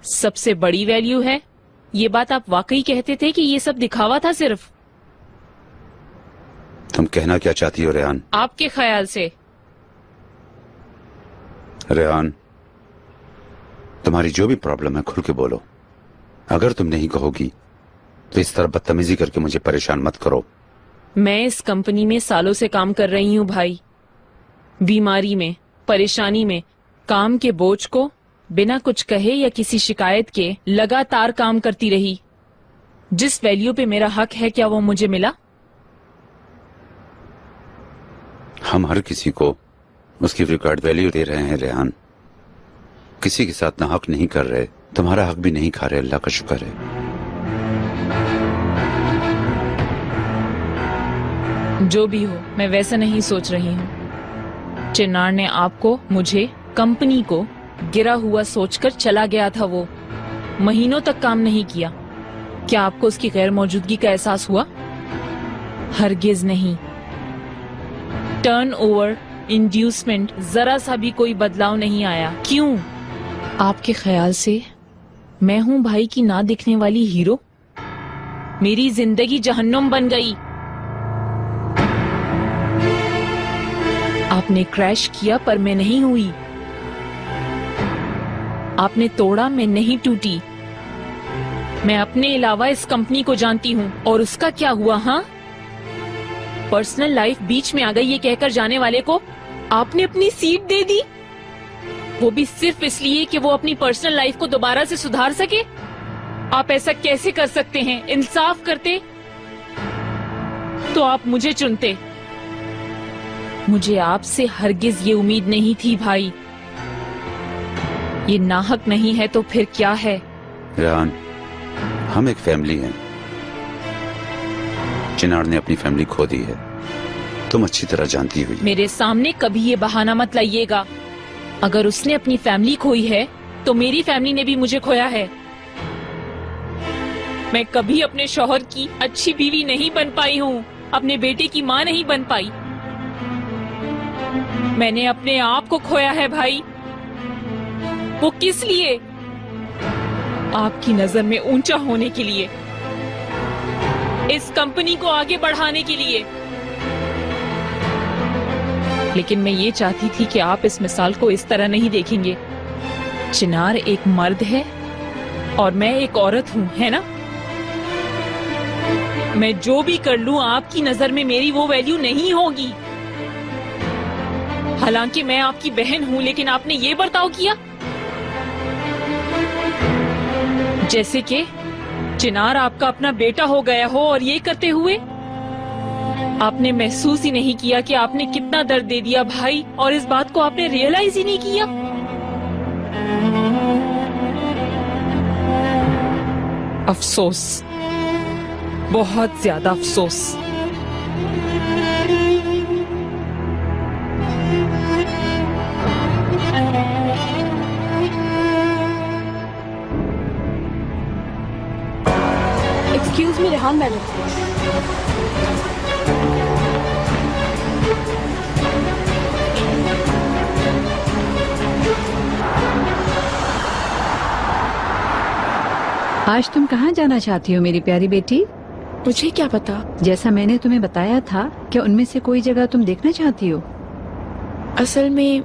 सबसे बड़ी वैल्यू है। ये बात आप वाकई कहते थे कि ये सब दिखावा था सिर्फ? तुम कहना क्या चाहती हो रेहान? आपके ख्याल से। रेहान, तुम्हारी जो भी प्रॉब्लम है खुल के बोलो। अगर तुम नहीं कहोगी तो इस तरह बदतमीजी करके मुझे परेशान मत करो। मैं इस कंपनी में सालों से काम कर रही हूँ भाई। बीमारी में, परेशानी में, काम के बोझ को बिना कुछ कहे या किसी शिकायत के लगातार काम करती रही। जिस वैल्यू पे मेरा हक है, क्या वो मुझे मिला? हम हर किसी को उसकी रिकॉर्ड वैल्यू दे रहे हैं रेहान, किसी के साथ ना हक नहीं कर रहे। तुम्हारा हक भी नहीं खा रहे, अल्लाह का शुक्र है। जो भी हो, मैं वैसा नहीं सोच रही हूँ। चिनार ने आपको, मुझे, कंपनी को गिरा हुआ सोचकर चला गया था। वो महीनों तक काम नहीं किया। क्या आपको उसकी गैर मौजूदगी का एहसास हुआ? हरगिज नहीं। टर्नओवर, इंड्यूसमेंट, जरा सा भी कोई बदलाव नहीं आया। क्यों? आपके ख्याल से मैं हूं भाई की ना दिखने वाली हीरो? मेरी जिंदगी जहन्नुम बन गई। आपने क्रैश किया पर मैं नहीं हुई। आपने तोड़ा, मैं नहीं टूटी। मैं अपने अलावा इस कंपनी को जानती हूँ। और उसका क्या हुआ? हाँ, पर्सनल लाइफ बीच में आ गई ये कहकर जाने वाले को आपने अपनी सीट दे दी, वो भी सिर्फ इसलिए कि वो अपनी पर्सनल लाइफ को दोबारा से सुधार सके। आप ऐसा कैसे कर सकते हैं? इंसाफ करते तो आप मुझे चुनते। मुझे आपसे हरगिज ये उम्मीद नहीं थी भाई। ये नाहक नहीं है तो फिर क्या है? रेहान, हम एक फैमिली हैं। चिनार ने अपनी फैमिली खो दी है, तुम अच्छी तरह जानती हुई। मेरे सामने कभी ये बहाना मत लाइएगा। अगर उसने अपनी फैमिली खोई है तो मेरी फैमिली ने भी मुझे खोया है। मैं कभी अपने शौहर की अच्छी बीवी नहीं बन पाई हूँ, अपने बेटे की माँ नहीं बन पाई। मैंने अपने आप को खोया है भाई। वो किस लिए? आपकी नजर में ऊंचा होने के लिए, इस कंपनी को आगे बढ़ाने के लिए। लेकिन मैं ये चाहती थी कि आप इस मिसाल को इस तरह नहीं देखेंगे। चिनार एक मर्द है और मैं एक औरत हूँ, है ना? मैं जो भी कर लूं आपकी नजर में मेरी वो वैल्यू नहीं होगी। हालांकि मैं आपकी बहन हूं, लेकिन आपने ये बर्ताव किया जैसे कि चिनार आपका अपना बेटा हो गया हो। और ये करते हुए आपने महसूस ही नहीं किया कि आपने कितना दर्द दे दिया भाई, और इस बात को आपने रियलाइज ही नहीं किया। अफसोस, बहुत ज्यादा अफसोस। Excuse me Rehan madam. आज तुम कहाँ जाना चाहती हो मेरी प्यारी बेटी? मुझे क्या पता। जैसा मैंने तुम्हें बताया था, क्या उनमें से कोई जगह तुम देखना चाहती हो? असल में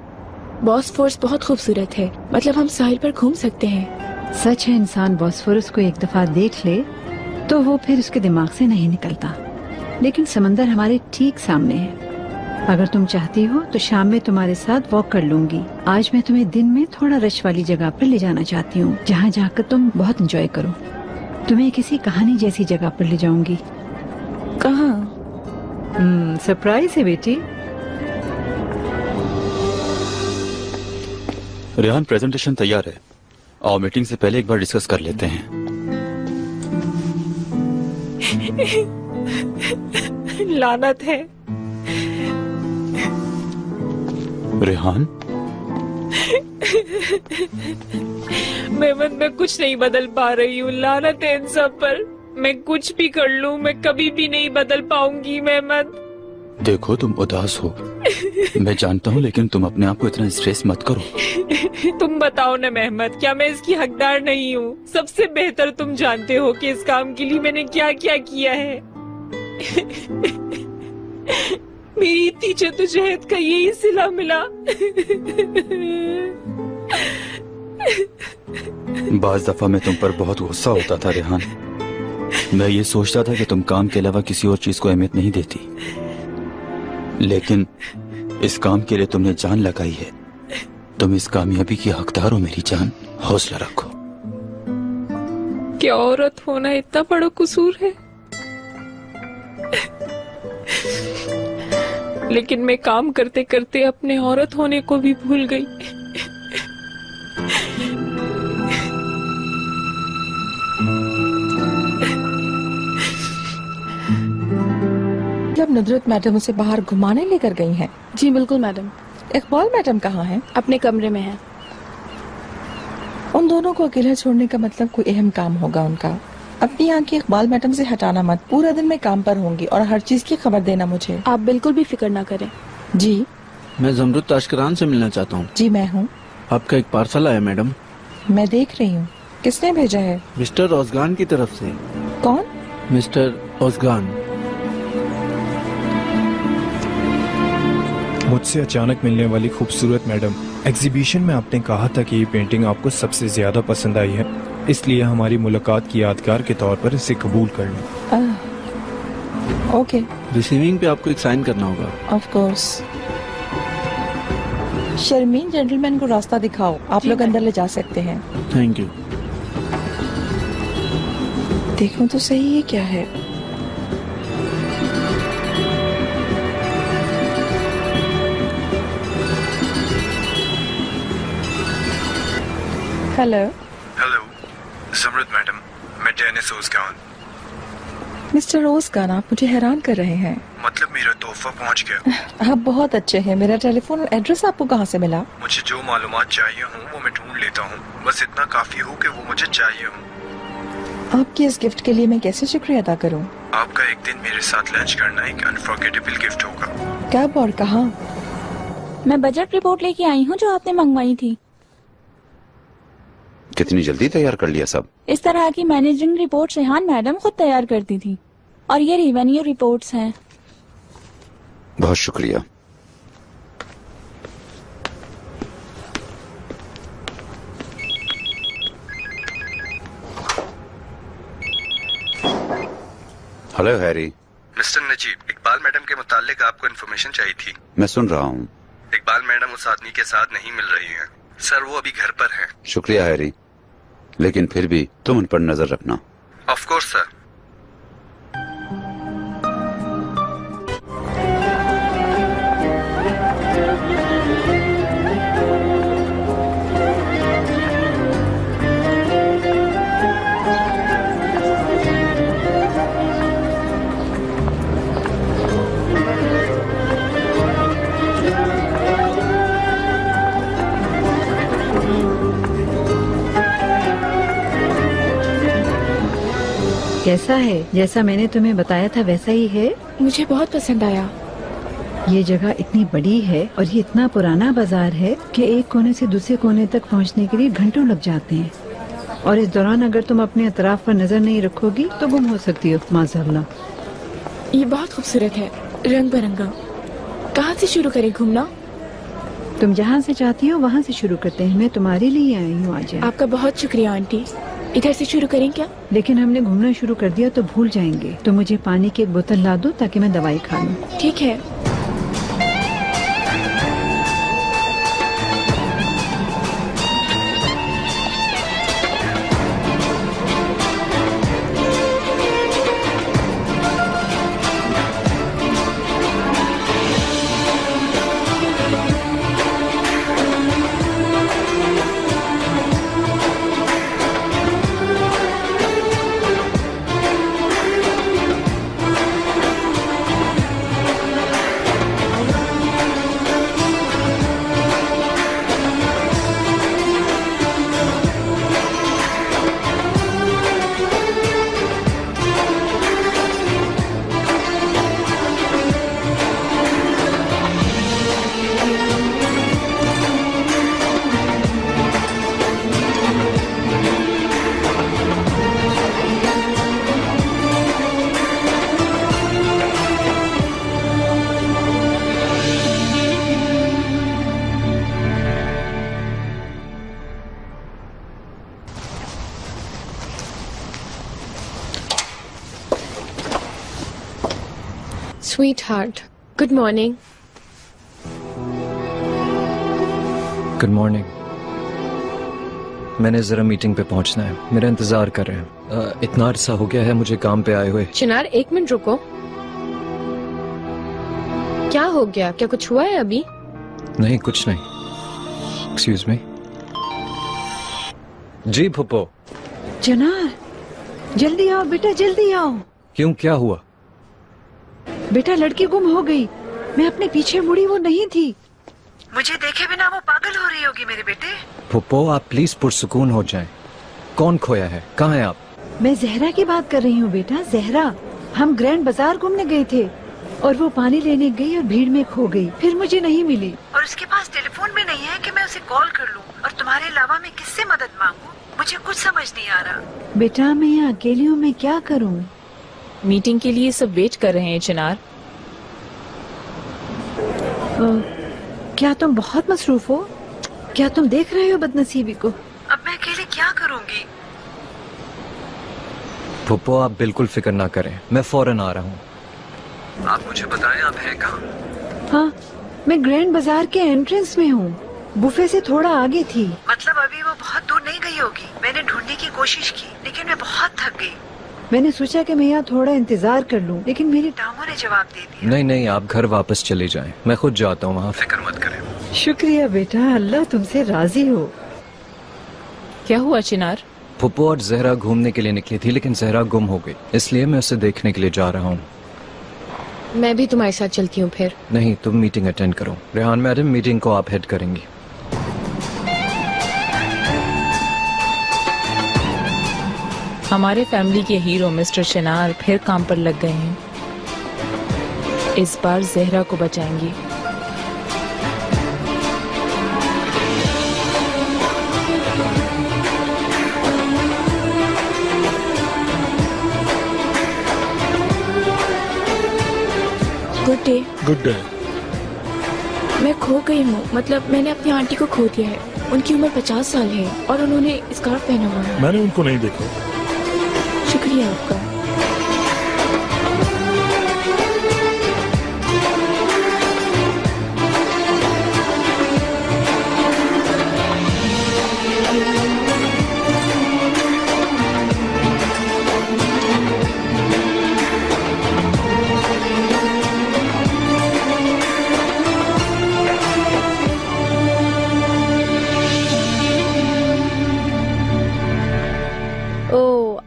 बॉस्फोरस बहुत खूबसूरत है, मतलब हम साहिल पर घूम सकते हैं। सच है, इंसान बॉस्फोरस को एक दफा देख ले तो वो फिर उसके दिमाग से नहीं निकलता। लेकिन समंदर हमारे ठीक सामने है। अगर तुम चाहती हो तो शाम में तुम्हारे साथ वॉक कर लूंगी। आज मैं तुम्हें दिन में थोड़ा रश वाली जगह पर ले जाना चाहती हूँ, जहाँ जाकर तुम बहुत एंजॉय करो। तुम्हें किसी कहानी जैसी जगह पर ले जाऊंगी। कहाँ? सरप्राइज है बेटी। रेहान, प्रेजेंटेशन तैयार है। आओ मीटिंग से पहले एक बार डिस्कस कर लेते हैं। लानत है। रेहान, मैं कुछ नहीं बदल पा रही हूँ। लानत है इन सब पर। मैं कुछ भी कर लूँ, मैं कभी भी नहीं बदल पाऊंगी। मेहमद, देखो तुम उदास हो, मैं जानता हूँ, लेकिन तुम अपने आप को इतना स्ट्रेस मत करो। तुम बताओ ना मेहमद, क्या मैं इसकी हकदार नहीं हूँ? सबसे बेहतर तुम जानते हो कि इस काम के लिए मैंने क्या क्या किया है। मेरी इतनी जद्दोजहद का यही सिला मिला। बाज दफा मैं तुम पर बहुत गुस्सा होता था रेहान। मैं ये सोचता था कि तुम काम के अलावा किसी और चीज को अहमियत नहीं देती, लेकिन इस काम के लिए तुमने जान लगाई है। तुम इस कामयाबी की हकदार हो मेरी जान, हौसला रखो। क्या औरत होना इतना बड़ा कसूर है? लेकिन मैं काम करते करते अपने औरत होने को भी भूल गई। जब नुदरत मैडम उसे बाहर घुमाने लेकर गई हैं। जी बिल्कुल मैडम। इकबाल मैडम कहाँ हैं? अपने कमरे में हैं। उन दोनों को अकेला छोड़ने का मतलब कोई अहम काम होगा उनका। अपनी आंखें इकबाल मैडम से हटाना मत। पूरा दिन मैं काम पर होंगी और हर चीज की खबर देना मुझे। आप बिल्कुल भी फिक्र ना करें। जी मैं जमरुद ताशकरान से मिलना चाहता हूँ। जी मैं हूँ। आपका एक पार्सल आया मैडम। मैं देख रही हूँ। किसने भेजा है? मिस्टर ओज़गान की तरफ से। कौन? मिस्टर ओज़गान। मुझसे अचानक मिलने वाली खूबसूरत मैडम, एग्जीबिशन में आपने कहा था कि ये पेंटिंग आपको सबसे ज्यादा पसंद आई है, इसलिए हमारी मुलाकात की यादगार के तौर पर इसे कबूल कर लें। ओके। रिसीविंग पे आपको एक साइन करना होगा। Of course. शर्मीन जेंटलमैन को रास्ता दिखाओ, आप लोग अंदर ले जा सकते हैं। Thank you. देखो तो सही ये क्या है। हेलो। हेलो जमरुद मैडम, मैं डेनिस ओज़गान। मिस्टर ओज़गान, आप मुझे हैरान कर रहे हैं। मतलब मेरा तोहफा पहुंच गया। आप बहुत अच्छे हैं। मेरा टेलीफोन और एड्रेस आपको कहाँ से मिला? मुझे जो मालूमात चाहिए हूँ वो मैं ढूंढ लेता हूँ, बस इतना काफी हो कि वो मुझे चाहिए हो। आपके इस गिफ्ट के लिए मैं कैसे शुक्रिया अदा करूँ? आपका एक दिन मेरे साथ लंच करना एक अनफॉरगेटेबल गिफ्ट होगा। कब और कहाँ? मैं बजट रिपोर्ट लेके आई हूँ जो आपने मंगवाई थी। कितनी जल्दी तैयार कर लिया सब? इस तरह की मैनेजिंग रिपोर्ट रेहान मैडम खुद तैयार करती थी, और ये रेवेन्यू रिपोर्ट्स हैं। बहुत शुक्रिया। Hello Harry. Mister Najeeb, Iqbal madam के मुतालिक आपको इन्फॉर्मेशन चाहिए थी। मैं सुन रहा हूँ। इकबाल मैडम उस आदमी के साथ नहीं मिल रही हैं। सर वो अभी घर पर हैं। शुक्रिया हैरी, लेकिन फिर भी तुम उन पर नजर रखना। Of course sir. कैसा है? जैसा मैंने तुम्हें बताया था वैसा ही है? मुझे बहुत पसंद आया। ये जगह इतनी बड़ी है और ये इतना पुराना बाजार है कि एक कोने से दूसरे कोने तक पहुंचने के लिए घंटों लग जाते हैं, और इस दौरान अगर तुम अपने अतराफ पर नजर नहीं रखोगी तो गुम हो सकती हो। माज़अल्लाह। ये बहुत खूबसूरत है, रंग बिरंगा। कहाँ से शुरू करें घूमना? तुम जहाँ से चाहती हो वहाँ से शुरू करते हैं। मैं तुम्हारे लिए आई हूँ आज। आपका बहुत शुक्रिया आंटी। इधर से शुरू करें क्या? लेकिन हमने घूमना शुरू कर दिया तो भूल जाएंगे। तो मुझे पानी की एक बोतल ला दो ताकि मैं दवाई खा लूँ। ठीक है। Sweetheart, good morning. Good morning. मैंने जरा मीटिंग पे पहुंचना है, मेरा इंतजार कर रहे हैं। इतना अरसा हो गया है मुझे काम पे आए हुए। चिनार, 1 मिनट रुको। क्या हो गया? क्या कुछ हुआ है अभी? नहीं, कुछ नहीं। Excuse me. जी फुप्पो। चिनार, जल्दी आओ बेटा, जल्दी आओ। क्यों, क्या हुआ? बेटा लड़की गुम हो गई। मैं अपने पीछे मुड़ी, वो नहीं थी। मुझे देखे बिना वो पागल हो रही होगी मेरे बेटे। फुप्पो आप प्लीज पुरसुकून हो जाएं। कौन खोया है? कहाँ है आप? मैं जहरा की बात कर रही हूँ बेटा, जहरा। हम ग्रैंड बाजार घूमने गए थे और वो पानी लेने गई और भीड़ में खो गई। फिर मुझे नहीं मिली और उसके पास टेलीफोन भी नहीं है कि मैं उसे कॉल कर लूँ। और तुम्हारे अलावा मैं किससे मदद मांगू? मुझे कुछ समझ नहीं आ रहा। बेटा मैं यहाँ अकेली हूँ, मैं क्या करूँ? मीटिंग के लिए सब वेट कर रहे हैं चिनार। क्या तुम बहुत मसरूफ हो? क्या तुम देख रहे हो बदनसीबी को? अब मैं अकेले क्या करूँगी? फुप्पो आप बिल्कुल फिक्र ना करें, मैं फौरन आ रहा हूँ। आप मुझे बताएं आप हैं कहाँ? हाँ, मैं ग्रैंड बाजार के एंट्रेंस में हूँ। बुफे से थोड़ा आगे थी। मतलब अभी वो बहुत दूर नहीं गई होगी। मैंने ढूंढने की कोशिश की लेकिन मैं बहुत थक गई। मैंने सोचा कि मैं यहाँ थोड़ा इंतजार कर लूँ, लेकिन मेरी टांगों ने जवाब दे दिया। नहीं नहीं, आप घर वापस चले जाएं, मैं खुद जाता हूँ वहाँ, फिक्र मत करें। शुक्रिया बेटा, अल्लाह तुमसे राजी हो। क्या हुआ चिनार? फुप्पो और जहरा घूमने के लिए निकली थी लेकिन जहरा गुम हो गई, इसलिए मैं उसे देखने के लिए जा रहा हूँ। मैं भी तुम्हारे साथ चलती हूँ फिर। नहीं, तुम मीटिंग अटेंड करो। रेहान मैडम, मीटिंग को आप हेड करेंगी। हमारे फैमिली के हीरो मिस्टर चिनार फिर काम पर लग गए हैं। इस बार जहरा को बचाएंगे। Good day. Good day. मैं खो गई हूँ, मतलब मैंने अपनी आंटी को खो दिया है। उनकी उम्र 50 साल है और उन्होंने स्कार्फ पहना हुआ है। मैंने उनको नहीं देखा। शुक्रिया आपका।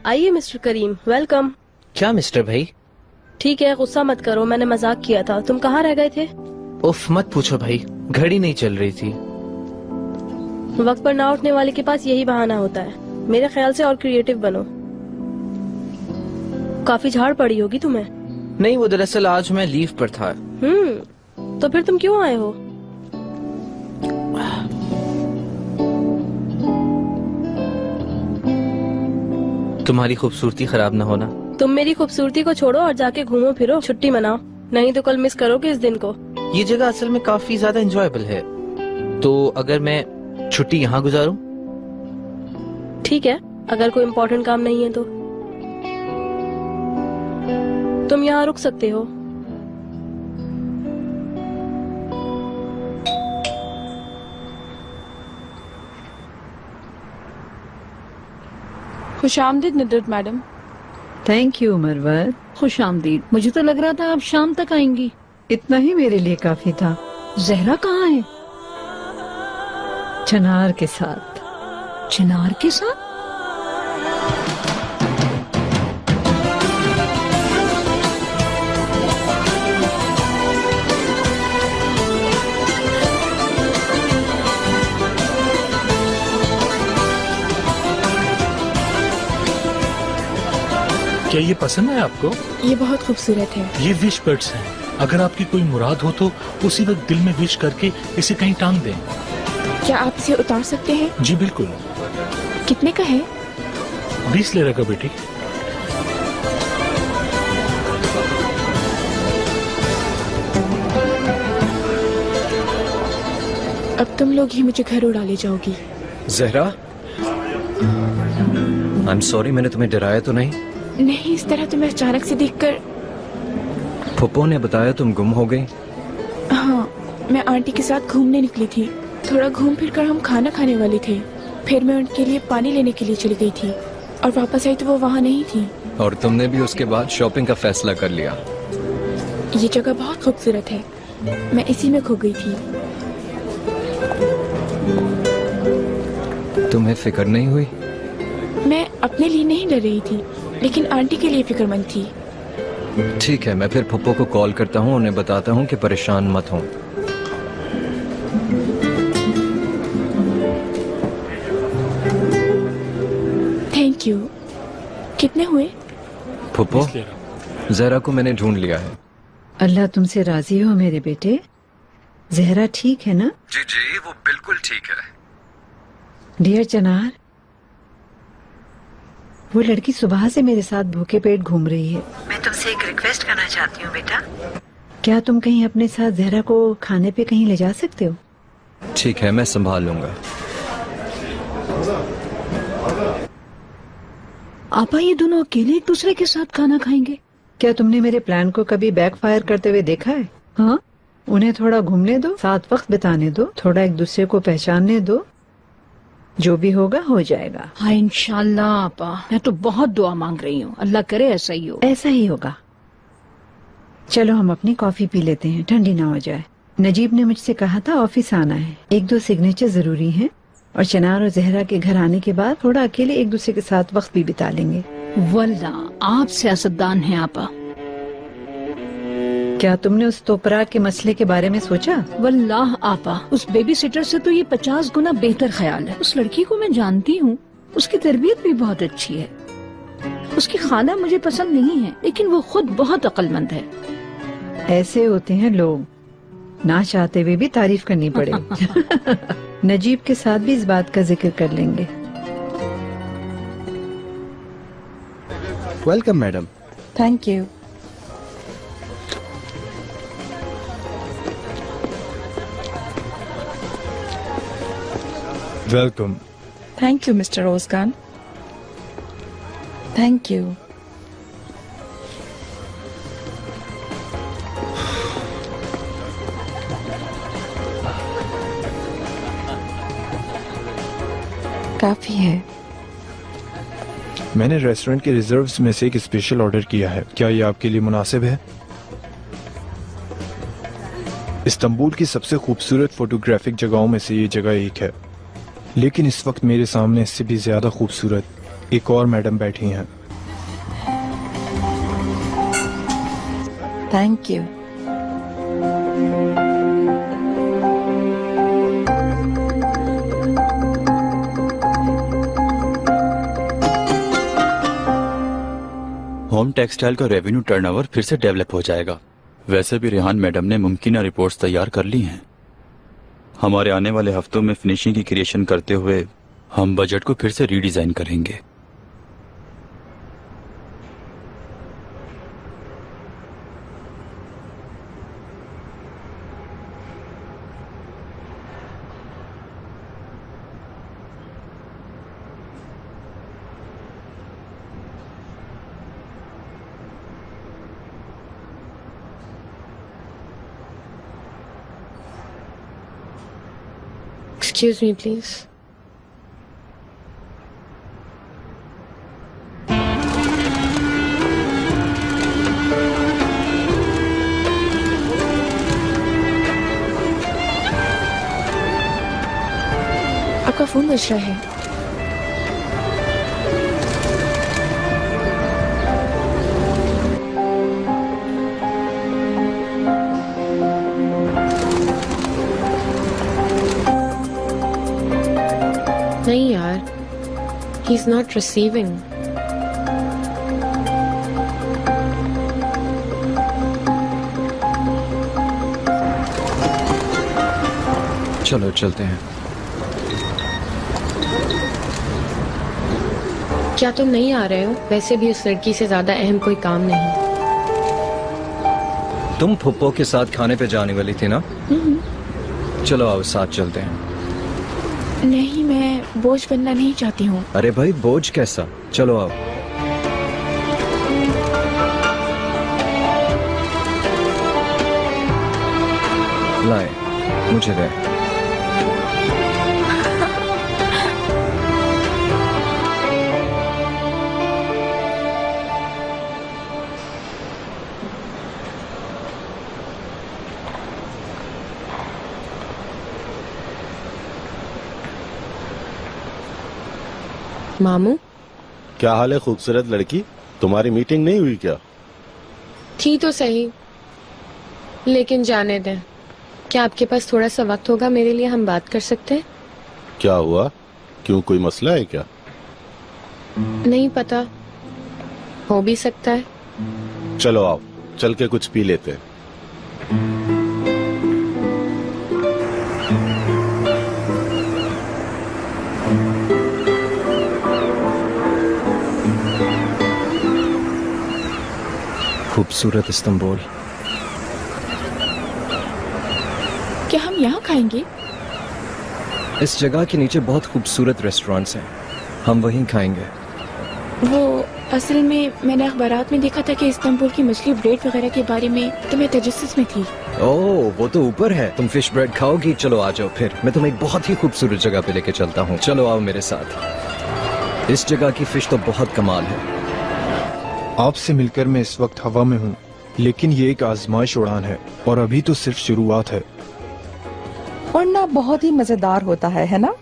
आइए मिस्टर करीम, वेलकम। क्या मिस्टर भाई? ठीक है, गुस्सा मत करो, मैंने मजाक किया था। तुम कहाँ रह गए थे? उफ मत पूछो भाई, घड़ी नहीं चल रही थी। वक्त पर ना उठने वाले के पास यही बहाना होता है। मेरे ख्याल से और क्रिएटिव बनो। काफी झाड़ पड़ी होगी तुम्हें। नहीं, वो दरअसल आज मैं लीव पर था। तो फिर तुम क्यों आए हो? तुम्हारी खूबसूरती खराब ना होना। तुम मेरी खूबसूरती को छोड़ो और जाके घूमो फिरो, छुट्टी मनाओ, नहीं तो कल मिस करोगे इस दिन को। ये जगह असल में काफी ज्यादा एंजॉयबल है, तो अगर मैं छुट्टी यहाँ गुजारूं? ठीक है, अगर कोई इम्पोर्टेंट काम नहीं है तो तुम यहाँ रुक सकते हो। खुशामदीद निद्रत मैडम। थैंक यू मरवत। खुशामदीद। मुझे तो लग रहा था आप शाम तक आएंगी। इतना ही मेरे लिए काफी था। जहरा कहाँ है? चिनार के साथ। चिनार के साथ? क्या ये पसंद है आपको? ये बहुत खूबसूरत है। ये विश बर्ड्स हैं। अगर आपकी कोई मुराद हो तो उसी वक्त दिल में विश करके इसे कहीं टांग दें। क्या आप इसे उतार सकते हैं? जी बिल्कुल। कितने का है? 20 ले रखा बेटी। अब तुम लोग ही मुझे घर उड़ा ले जाओगी। जहरा, आई एम सॉरी, मैंने तुम्हें डराया तो नहीं? नहीं, इस तरह तुम्हें अचानक से देखकर। फुप्पो ने बताया तुम गुम हो गई? हाँ, मैं आंटी के साथ घूमने निकली थी। थोड़ा घूम फिर कर हम खाना खाने वाले थे। फिर मैं उनके लिए पानी लेने के लिए चली गई थी और वापस आई तो वो वहाँ नहीं थी। और तुमने भी उसके बाद शॉपिंग का फैसला कर लिया। ये जगह बहुत खूबसूरत है, मैं इसी में खो गई थी। तुम्हें फिक्र नहीं हुई? मैं अपने लिए नहीं डर रही थी, लेकिन आंटी के लिए फिक्रमंद थी। ठीक है, मैं फिर पप्पो को कॉल करता हूँ, उन्हें बताता हूँ कि परेशान मत हो। Thank you. कितने हुए? पप्पो, जहरा को मैंने ढूंढ लिया है। अल्लाह तुमसे राजी हो मेरे बेटे। जहरा ठीक है ना? जी जी, वो बिल्कुल ठीक है। डियर चनार, वो लड़की सुबह से मेरे साथ भूखे पेट घूम रही है। मैं तुमसे एक रिक्वेस्ट करना चाहती हूँ बेटा। क्या तुम कहीं अपने साथ जहरा को खाने पे कहीं ले जा सकते हो? ठीक है, मैं संभाल लूंगा। आपा, ये दोनों अकेले एक दूसरे के साथ खाना खाएंगे? क्या तुमने मेरे प्लान को कभी बैकफायर करते हुए देखा है? हाँ, उन्हें थोड़ा घूमने दो, साथ वक्त बिताने दो, थोड़ा एक दूसरे को पहचानने दो। जो भी होगा हो जाएगा। हाँ इंशाल्लाह आपा, मैं तो बहुत दुआ मांग रही हूँ, अल्लाह करे ऐसा ही हो। ऐसा ही होगा। चलो हम अपनी कॉफी पी लेते हैं, ठंडी ना हो जाए। नजीब ने मुझसे कहा था ऑफिस आना है, 1-2 सिग्नेचर जरूरी हैं, और चनार और जहरा के घर आने के बाद थोड़ा अकेले एक दूसरे के साथ वक्त भी बिता लेंगे। वल्लाह आप सियासतदान हैं आपा। क्या तुमने उस तोपरा के मसले के बारे में सोचा? वल्लाह आपा, उस बेबी सिटर से तो ये 50 गुना बेहतर ख्याल है। उस लड़की को मैं जानती हूँ, उसकी तरबियत भी बहुत अच्छी है। उसकी खाना मुझे पसंद नहीं है, लेकिन वो खुद बहुत अक्लमंद है। ऐसे होते हैं लोग, ना चाहते हुए भी तारीफ करनी पड़े। नजीब के साथ भी इस बात का जिक्र कर लेंगे। Welcome madam. Thank you. Welcome. Thank you mister ओजगान। Thank you. काफी है। मैंने रेस्टोरेंट के रिजर्व्स में से एक स्पेशल ऑर्डर किया है, क्या ये आपके लिए मुनासिब है? इस्तांबुल की सबसे खूबसूरत फोटोग्राफिक जगहों में से ये जगह एक है, लेकिन इस वक्त मेरे सामने इससे भी ज्यादा खूबसूरत एक और मैडम बैठी हैं। Thank you. होम टेक्सटाइल का रेवेन्यू टर्नओवर फिर से डेवलप हो जाएगा। वैसे भी रेहान मैडम ने मुमकिना रिपोर्ट्स तैयार कर ली हैं। हमारे आने वाले हफ्तों में फिनिशिंग की क्रिएशन करते हुए हम बजट को फिर से रीडिजाइन करेंगे। Excuse me, please. आपका फोन बज रहा है। नहीं यार, he's not receiving. चलो चलते हैं। क्या तुम नहीं आ रहे हो? वैसे भी उस लड़की से ज्यादा अहम कोई काम नहीं। तुम फुप्पो के साथ खाने पे जाने वाली थी ना? चलो आओ साथ चलते हैं। नहीं, मैं बोझ बनना नहीं चाहती हूँ। अरे भाई बोझ कैसा, चलो आओ। लाए, मुझे दे। मामू, क्या हाल है खूबसूरत लड़की? तुम्हारी मीटिंग नहीं हुई क्या? थी तो सही, लेकिन जाने दें। क्या आपके पास थोड़ा सा वक्त होगा मेरे लिए? हम बात कर सकते हैं? क्या हुआ? क्यों, कोई मसला है क्या? नहीं पता, हो भी सकता है। चलो आओ, चल के कुछ पी लेते हैं। खूबसूरत इस्तांबुल। क्या हम यहाँ खाएंगे? इस जगह के नीचे बहुत खूबसूरत रेस्टोरेंट्स हैं, हम वहीं खाएंगे। वो असल में मैंने अखबारात में देखा था कि इस्तांबुल की मछली ब्रेड वगैरह के बारे में, तो मैं तजस्सुस में थी। ओह, वो तो ऊपर है। तुम फिश ब्रेड खाओगी? चलो आ जाओ, फिर मैं तुम्हें एक बहुत ही खूबसूरत जगह पे लेके चलता हूँ। चलो आओ मेरे साथ। इस जगह की फिश तो बहुत कमाल है। आपसे मिलकर मैं इस वक्त हवा में हूँ, लेकिन ये एक आजमाइश उड़ान है और अभी तो सिर्फ शुरुआत है। उड़ना बहुत ही मजेदार होता है ना?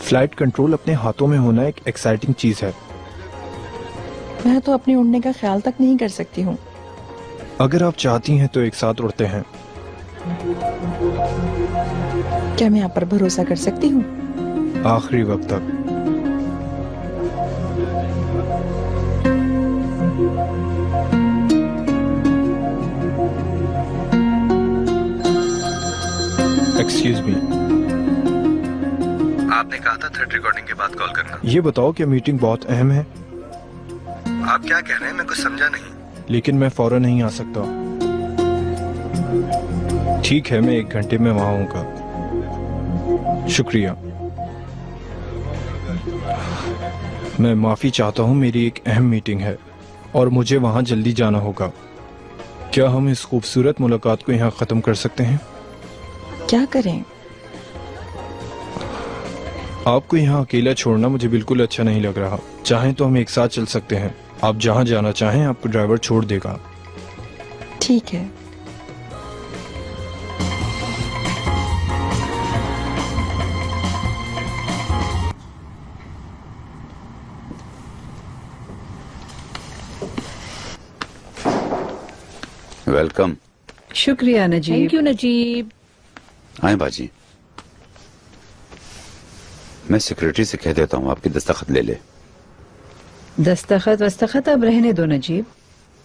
फ्लाइट कंट्रोल अपने हाथों में होना एक एक्साइटिंग चीज है। मैं तो अपने उड़ने का ख्याल तक नहीं कर सकती हूँ। अगर आप चाहती हैं तो एक साथ उड़ते हैं। क्या मैं आप पर भरोसा कर सकती हूँ? आखिरी वक्त तक। एक्सक्यूज मी, आपने कहा था थ्रेड रिकॉर्डिंग के बाद कॉल करना। ये बताओ क्या मीटिंग बहुत अहम है? आप क्या कह रहे हैं, मैं कुछ समझा नहीं। लेकिन मैं फौरन नहीं आ सकता। ठीक है, मैं 1 घंटे में वहां होऊंगा। शुक्रिया। मैं माफी चाहता हूँ, मेरी एक अहम मीटिंग है और मुझे वहां जल्दी जाना होगा। क्या हम इस खूबसूरत मुलाकात को यहाँ खत्म कर सकते हैं? क्या करें? आपको यहाँ अकेला छोड़ना मुझे बिल्कुल अच्छा नहीं लग रहा। चाहें तो हम एक साथ चल सकते हैं। आप जहाँ जाना चाहें आपको ड्राइवर छोड़ देगा। ठीक है। वेलकम। शुक्रिया नजीब। Thank you Najeeb. आए बाजी, मैं सेक्रेटरी से कह देता हूँ आपकी दस्तखत ले ले। दस्तखत वस्तखत अब रहने दो नजीब।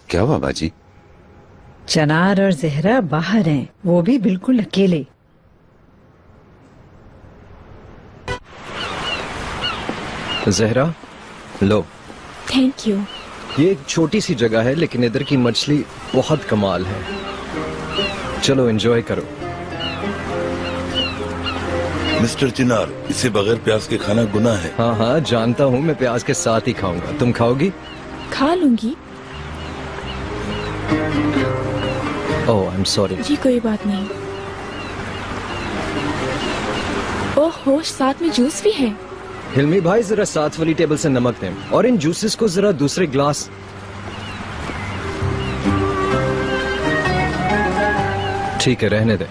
क्या हुआ बाजी? चनार और जहरा बाहर हैं, वो भी बिल्कुल अकेले। जहरा लो। Thank you. ये एक छोटी सी जगह है लेकिन इधर की मछली बहुत कमाल है। चलो एंजॉय करो। मिस्टर चिनार, इसे बगैर प्याज के खाना गुनाह है। हाँ हाँ जानता हूँ, मैं प्याज के साथ ही खाऊंगा। तुम खाओगी? खा लूंगी। ओह आई एम सॉरी। जी कोई बात नहीं। ओह साथ में जूस भी है। हिलमी भाई जरा साथ वाली टेबल से नमक दें और इन जूसेस को जरा दूसरे ग्लास। ठीक है रहने दें।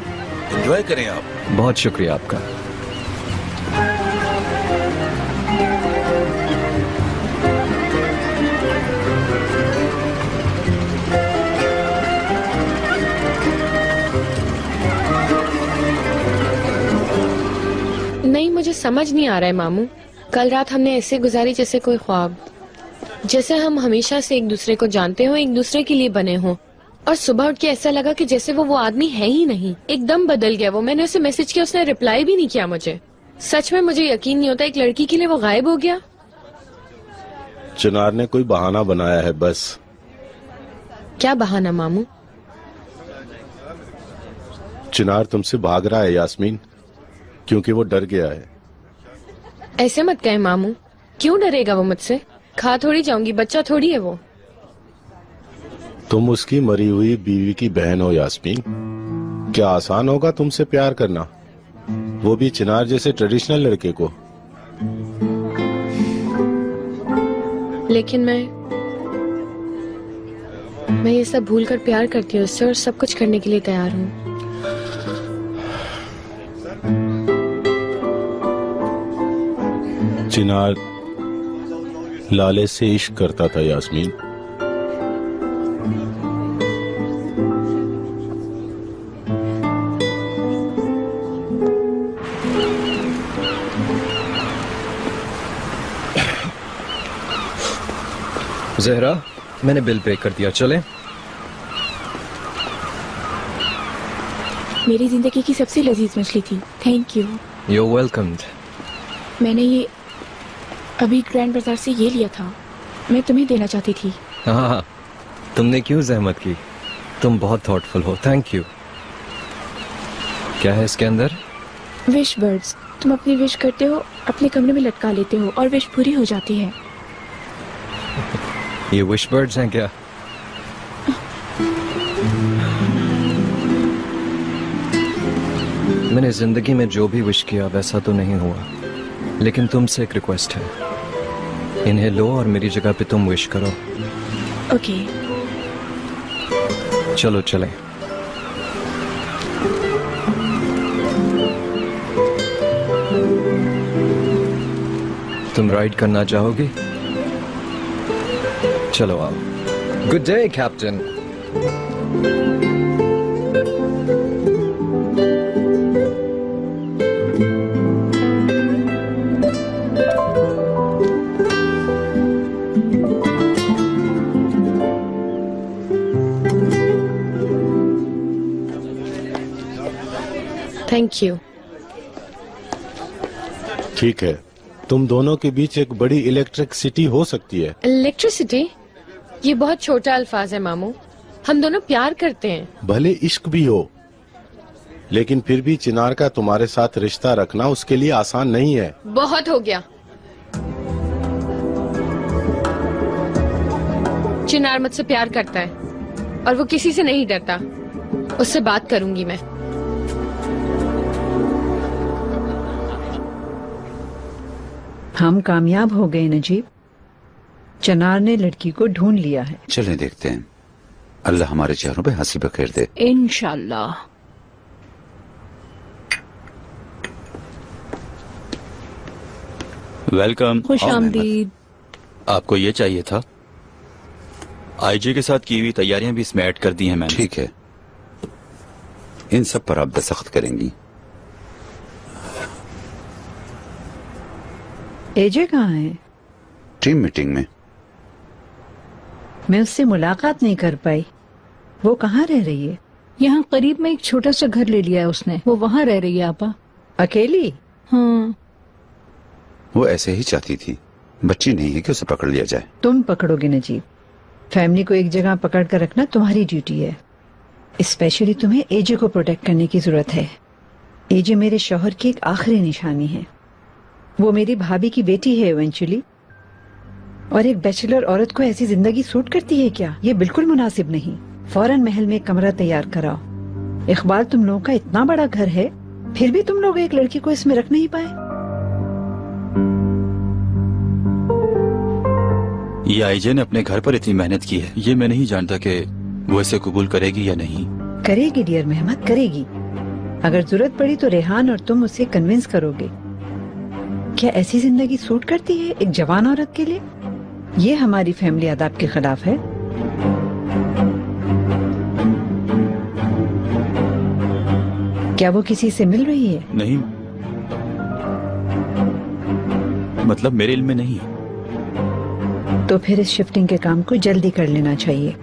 एंजॉय करें आप। बहुत शुक्रिया आपका। नहीं, मुझे समझ नहीं आ रहा है मामू। कल रात हमने ऐसे गुजारी जैसे कोई ख्वाब, जैसे हम हमेशा से एक दूसरे को जानते हो, एक दूसरे के लिए बने हों। और सुबह उठ के ऐसा लगा कि जैसे वो आदमी है ही नहीं, एकदम बदल गया वो। मैंने उसे मैसेज किया, उसने रिप्लाई भी नहीं किया मुझे। सच में मुझे यकीन नहीं होता, एक लड़की के लिए वो गायब हो गया। चिनार ने कोई बहाना बनाया है बस। क्या बहाना मामू? चिनार तुमसे भाग रहा है यास्मीन, क्योंकि वो डर गया है। ऐसे मत कहे मामू, क्यों डरेगा वो मुझसे? खा थोड़ी जाऊंगी, बच्चा थोड़ी है वो। तुम उसकी मरी हुई बीवी की बहन हो यास्मीन। क्या आसान होगा तुमसे प्यार करना, वो भी चिनार जैसे ट्रेडिशनल लड़के को? लेकिन मैं ये सब भूलकर प्यार करती हूँ उससे और सब कुछ करने के लिए तैयार हूँ। चिनार, लाले से इश्क करता था यास्मीन। जहरा, मैंने बिल पे कर दिया, चलें? मेरी जिंदगी की सबसे लजीज मछली थी, थैंक यू। You're welcomed। मैंने ये अभी ग्रैंड बाजार से ये लिया था, मैं तुम्हें देना चाहती थी। हाँ, तुमने क्यों जहमत की, तुम बहुत थॉटफुल हो, थैंक यू। क्या है इसके अंदर? विश बर्ड्स, तुम अपनी विश करते हो, अपने कमरे में लटका लेते हो और विश पूरी हो जाती है। ये विश बर्ड्स हैं क्या? मैंने जिंदगी में जो भी विश किया वैसा तो नहीं हुआ, लेकिन तुमसे एक रिक्वेस्ट है, इन्हें लो और मेरी जगह पे तुम विश करो। ओके। चलो चलें। तुम राइड करना चाहोगी? चलो आओ। Good day captain. Thank you. ठीक है, तुम दोनों के बीच एक बड़ी इलेक्ट्रिसिटी हो सकती है। इलेक्ट्रिसिटी? ये बहुत छोटा अल्फाज है मामू, हम दोनों प्यार करते हैं। भले इश्क भी हो, लेकिन फिर भी चिनार का तुम्हारे साथ रिश्ता रखना उसके लिए आसान नहीं है। बहुत हो गया। चिनार मुझसे प्यार करता है और वो किसी से नहीं डरता, उससे बात करूंगी मैं। हम कामयाब हो गए नजीब, चिनार ने लड़की को ढूंढ लिया है। चलें देखते हैं, अल्लाह हमारे चेहरों पे हंसी बखेर दे। इंशाल्लाह। वेलकम। खुश आमदीद। आपको ये चाहिए था? आईजी के साथ की हुई तैयारियां भी इसमें ऐड कर दी हैं मैंने। ठीक है, इन सब पर आप दस्तखत करेंगी। एजे कहाँ है? टीम मीटिंग में। मैं उससे मुलाकात नहीं कर पाई। वो कहाँ रह रही है? यहाँ करीब में एक छोटा सा घर ले लिया है उसने, वो वहाँ रह रही है। आपा अकेली? हाँ। वो ऐसे ही चाहती थी, बच्ची नहीं है कि उसे पकड़ लिया जाए। तुम पकड़ोगे नजीब, फैमिली को एक जगह पकड़ कर रखना तुम्हारी ड्यूटी है। स्पेशली तुम्हें एजे को प्रोटेक्ट करने की जरूरत है। एजे मेरे शौहर की एक आखिरी निशानी है। वो मेरी भाभी की बेटी है इवेंचुअली, और एक बैचलर औरत को ऐसी जिंदगी सूट करती है क्या? ये बिल्कुल मुनासिब नहीं। फौरन महल में कमरा तैयार कराओ। इकबाल, तुम लोगों का इतना बड़ा घर है, फिर भी तुम लोग एक लड़की को इसमें रख नहीं पाए। ये आईजे ने अपने घर पर इतनी मेहनत की है, ये मैं नहीं जानता कि वो इसे कबूल करेगी या नहीं। करेगी डियर मेहमद, करेगी। अगर जरूरत पड़ी तो रेहान और तुम उसे कन्विंस करोगे। क्या ऐसी जिंदगी सूट करती है एक जवान औरत के लिए? ये हमारी फैमिली आदाब के खिलाफ है। क्या वो किसी से मिल रही है? नहीं, मतलब मेरे इल्म में नहीं। तो फिर इस शिफ्टिंग के काम को जल्दी कर लेना चाहिए।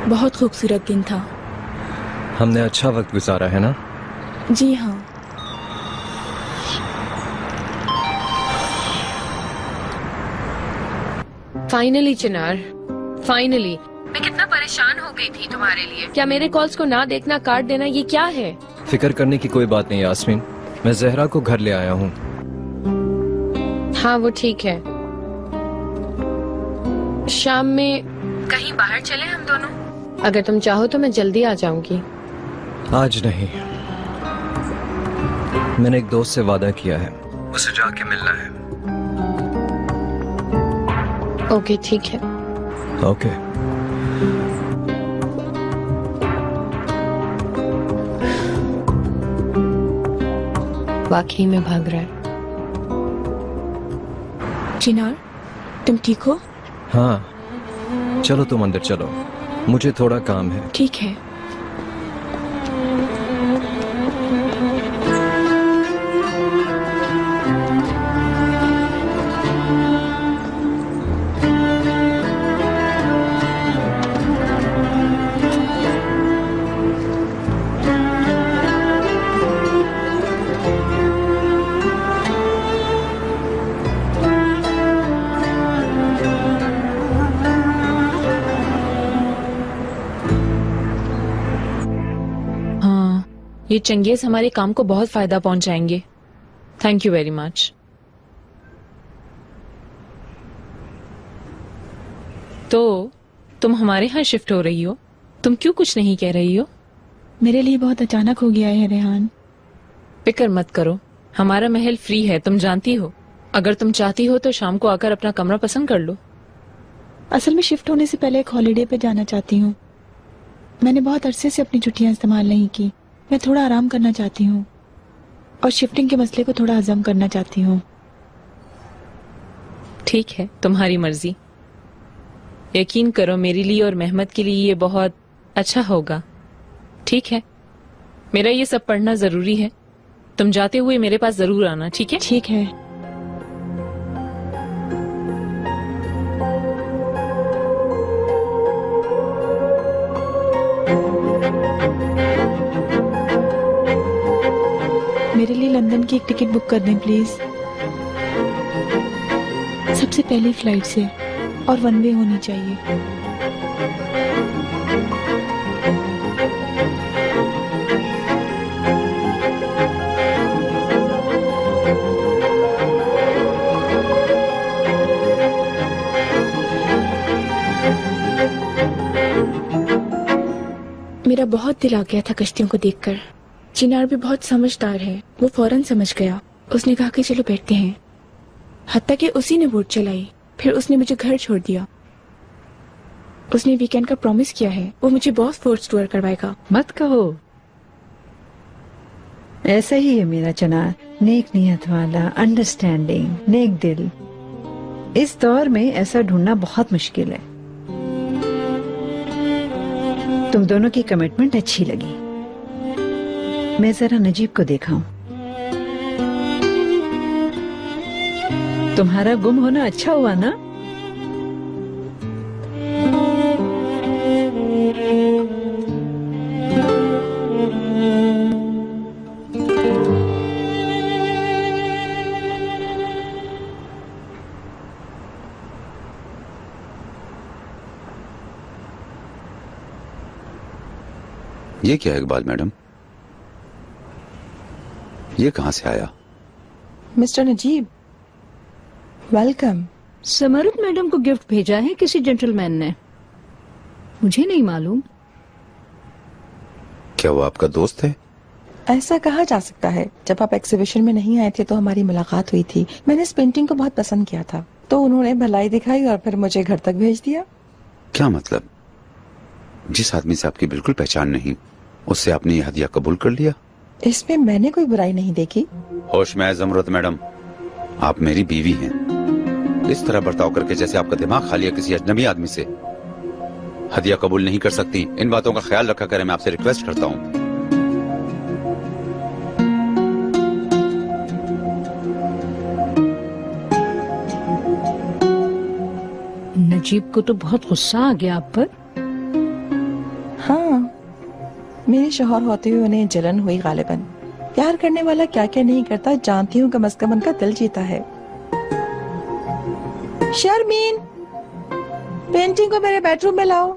बहुत खूबसूरत दिन था। हमने अच्छा वक्त गुजारा है ना? जी हाँ। फाइनली चिनार, फाइनली। मैं कितना परेशान हो गई थी तुम्हारे लिए। क्या मेरे कॉल्स को ना देखना, काट देना, ये क्या है? फिक्र करने की कोई बात नहीं यास्मीन, मैं जहरा को घर ले आया हूँ। हाँ वो ठीक है। शाम में कहीं बाहर चले हम दोनों? अगर तुम चाहो तो मैं जल्दी आ जाऊंगी। आज नहीं, मैंने एक दोस्त से वादा किया है, उसे जाके मिलना है। ओके ठीक है। ओके। वाकई में भाग रहा है। चिनार, तुम ठीक हो? हाँ, चलो तुम अंदर चलो, मुझे थोड़ा काम है। ठीक है। ये चंगेज हमारे काम को बहुत फायदा पहुंचाएंगे। Thank you very much. तो तुम हमारे यहाँ शिफ्ट हो रही हो, तुम क्यों कुछ नहीं कह रही हो? मेरे लिए बहुत अचानक हो गया है रेहान। फिक्र मत करो, हमारा महल फ्री है, तुम जानती हो। अगर तुम चाहती हो तो शाम को आकर अपना कमरा पसंद कर लो। असल में शिफ्ट होने से पहले एक हॉलिडे पे जाना चाहती हूँ। मैंने बहुत अरसे से अपनी छुट्टियां इस्तेमाल नहीं की। मैं थोड़ा आराम करना चाहती हूँ और शिफ्टिंग के मसले को थोड़ा हजम करना चाहती हूँ। ठीक है, तुम्हारी मर्जी। यकीन करो, मेरे लिए और मेहमत के लिए ये बहुत अच्छा होगा। ठीक है, मेरा ये सब पढ़ना जरूरी है। तुम जाते हुए मेरे पास जरूर आना, ठीक है? ठीक है। मेरे लिए लंदन की एक टिकट बुक कर दें प्लीज, सबसे पहली फ्लाइट से, और वन वे होनी चाहिए। मेरा बहुत दिल आ गया था कश्तियों को देखकर। चिनार भी बहुत समझदार है, वो फौरन समझ गया। उसने कहा कि चलो बैठते हैं। हत्ता कि उसी ने बोट चलाई, फिर उसने मुझे घर छोड़ दिया। उसने वीकेंड का प्रॉमिस किया है, वो मुझे बहुत फोर्स टूर करवाएगा। मत कहो, ऐसा ही है मेरा चनार, नेक नियत वाला, अंडरस्टैंडिंग, नेक दिल। इस दौर में ऐसा ढूंढना बहुत मुश्किल है। तुम दोनों की कमिटमेंट अच्छी लगी। मैं जरा नजीब को देखा हूँ। तुम्हारा गुम होना अच्छा हुआ ना? ये क्या है इकबाल मैडम, ये कहाँ से आया? Mister Najeeb, welcome. समरुत मैडम को गिफ्ट भेजा है किसी जेंटलमैन ने, मुझे नहीं मालूम। क्या वो आपका दोस्त है? ऐसा कहा जा सकता है। जब आप एग्जीबिशन में नहीं आए थे तो हमारी मुलाकात हुई थी। मैंने इस पेंटिंग को बहुत पसंद किया था, तो उन्होंने भलाई दिखाई और फिर मुझे घर तक भेज दिया। क्या मतलब? जिस आदमी से आपकी बिल्कुल पहचान नहीं, उससे आपने ये हदिया कबूल कर लिया? इसमें मैंने कोई बुराई नहीं देखी। होश में ज़मरुत मैडम, आप मेरी बीवी हैं। इस तरह बर्ताव करके जैसे आपका दिमाग खाली है किसी अजनबी आदमी से। हदिया कबूल नहीं कर सकती, इन बातों का ख्याल रखा करें, मैं आपसे रिक्वेस्ट करता हूँ। नजीब को तो बहुत गुस्सा आ गया आप पर। हाँ, मेरे शौहर होते हुए उन्हें जलन हुई गालिबन। प्यार करने वाला क्या क्या नहीं करता, जानती हूँ कम से कम उनका दिल जीता है। शर्मीन, पेंटिंग को मेरे बेडरूम में लाओ।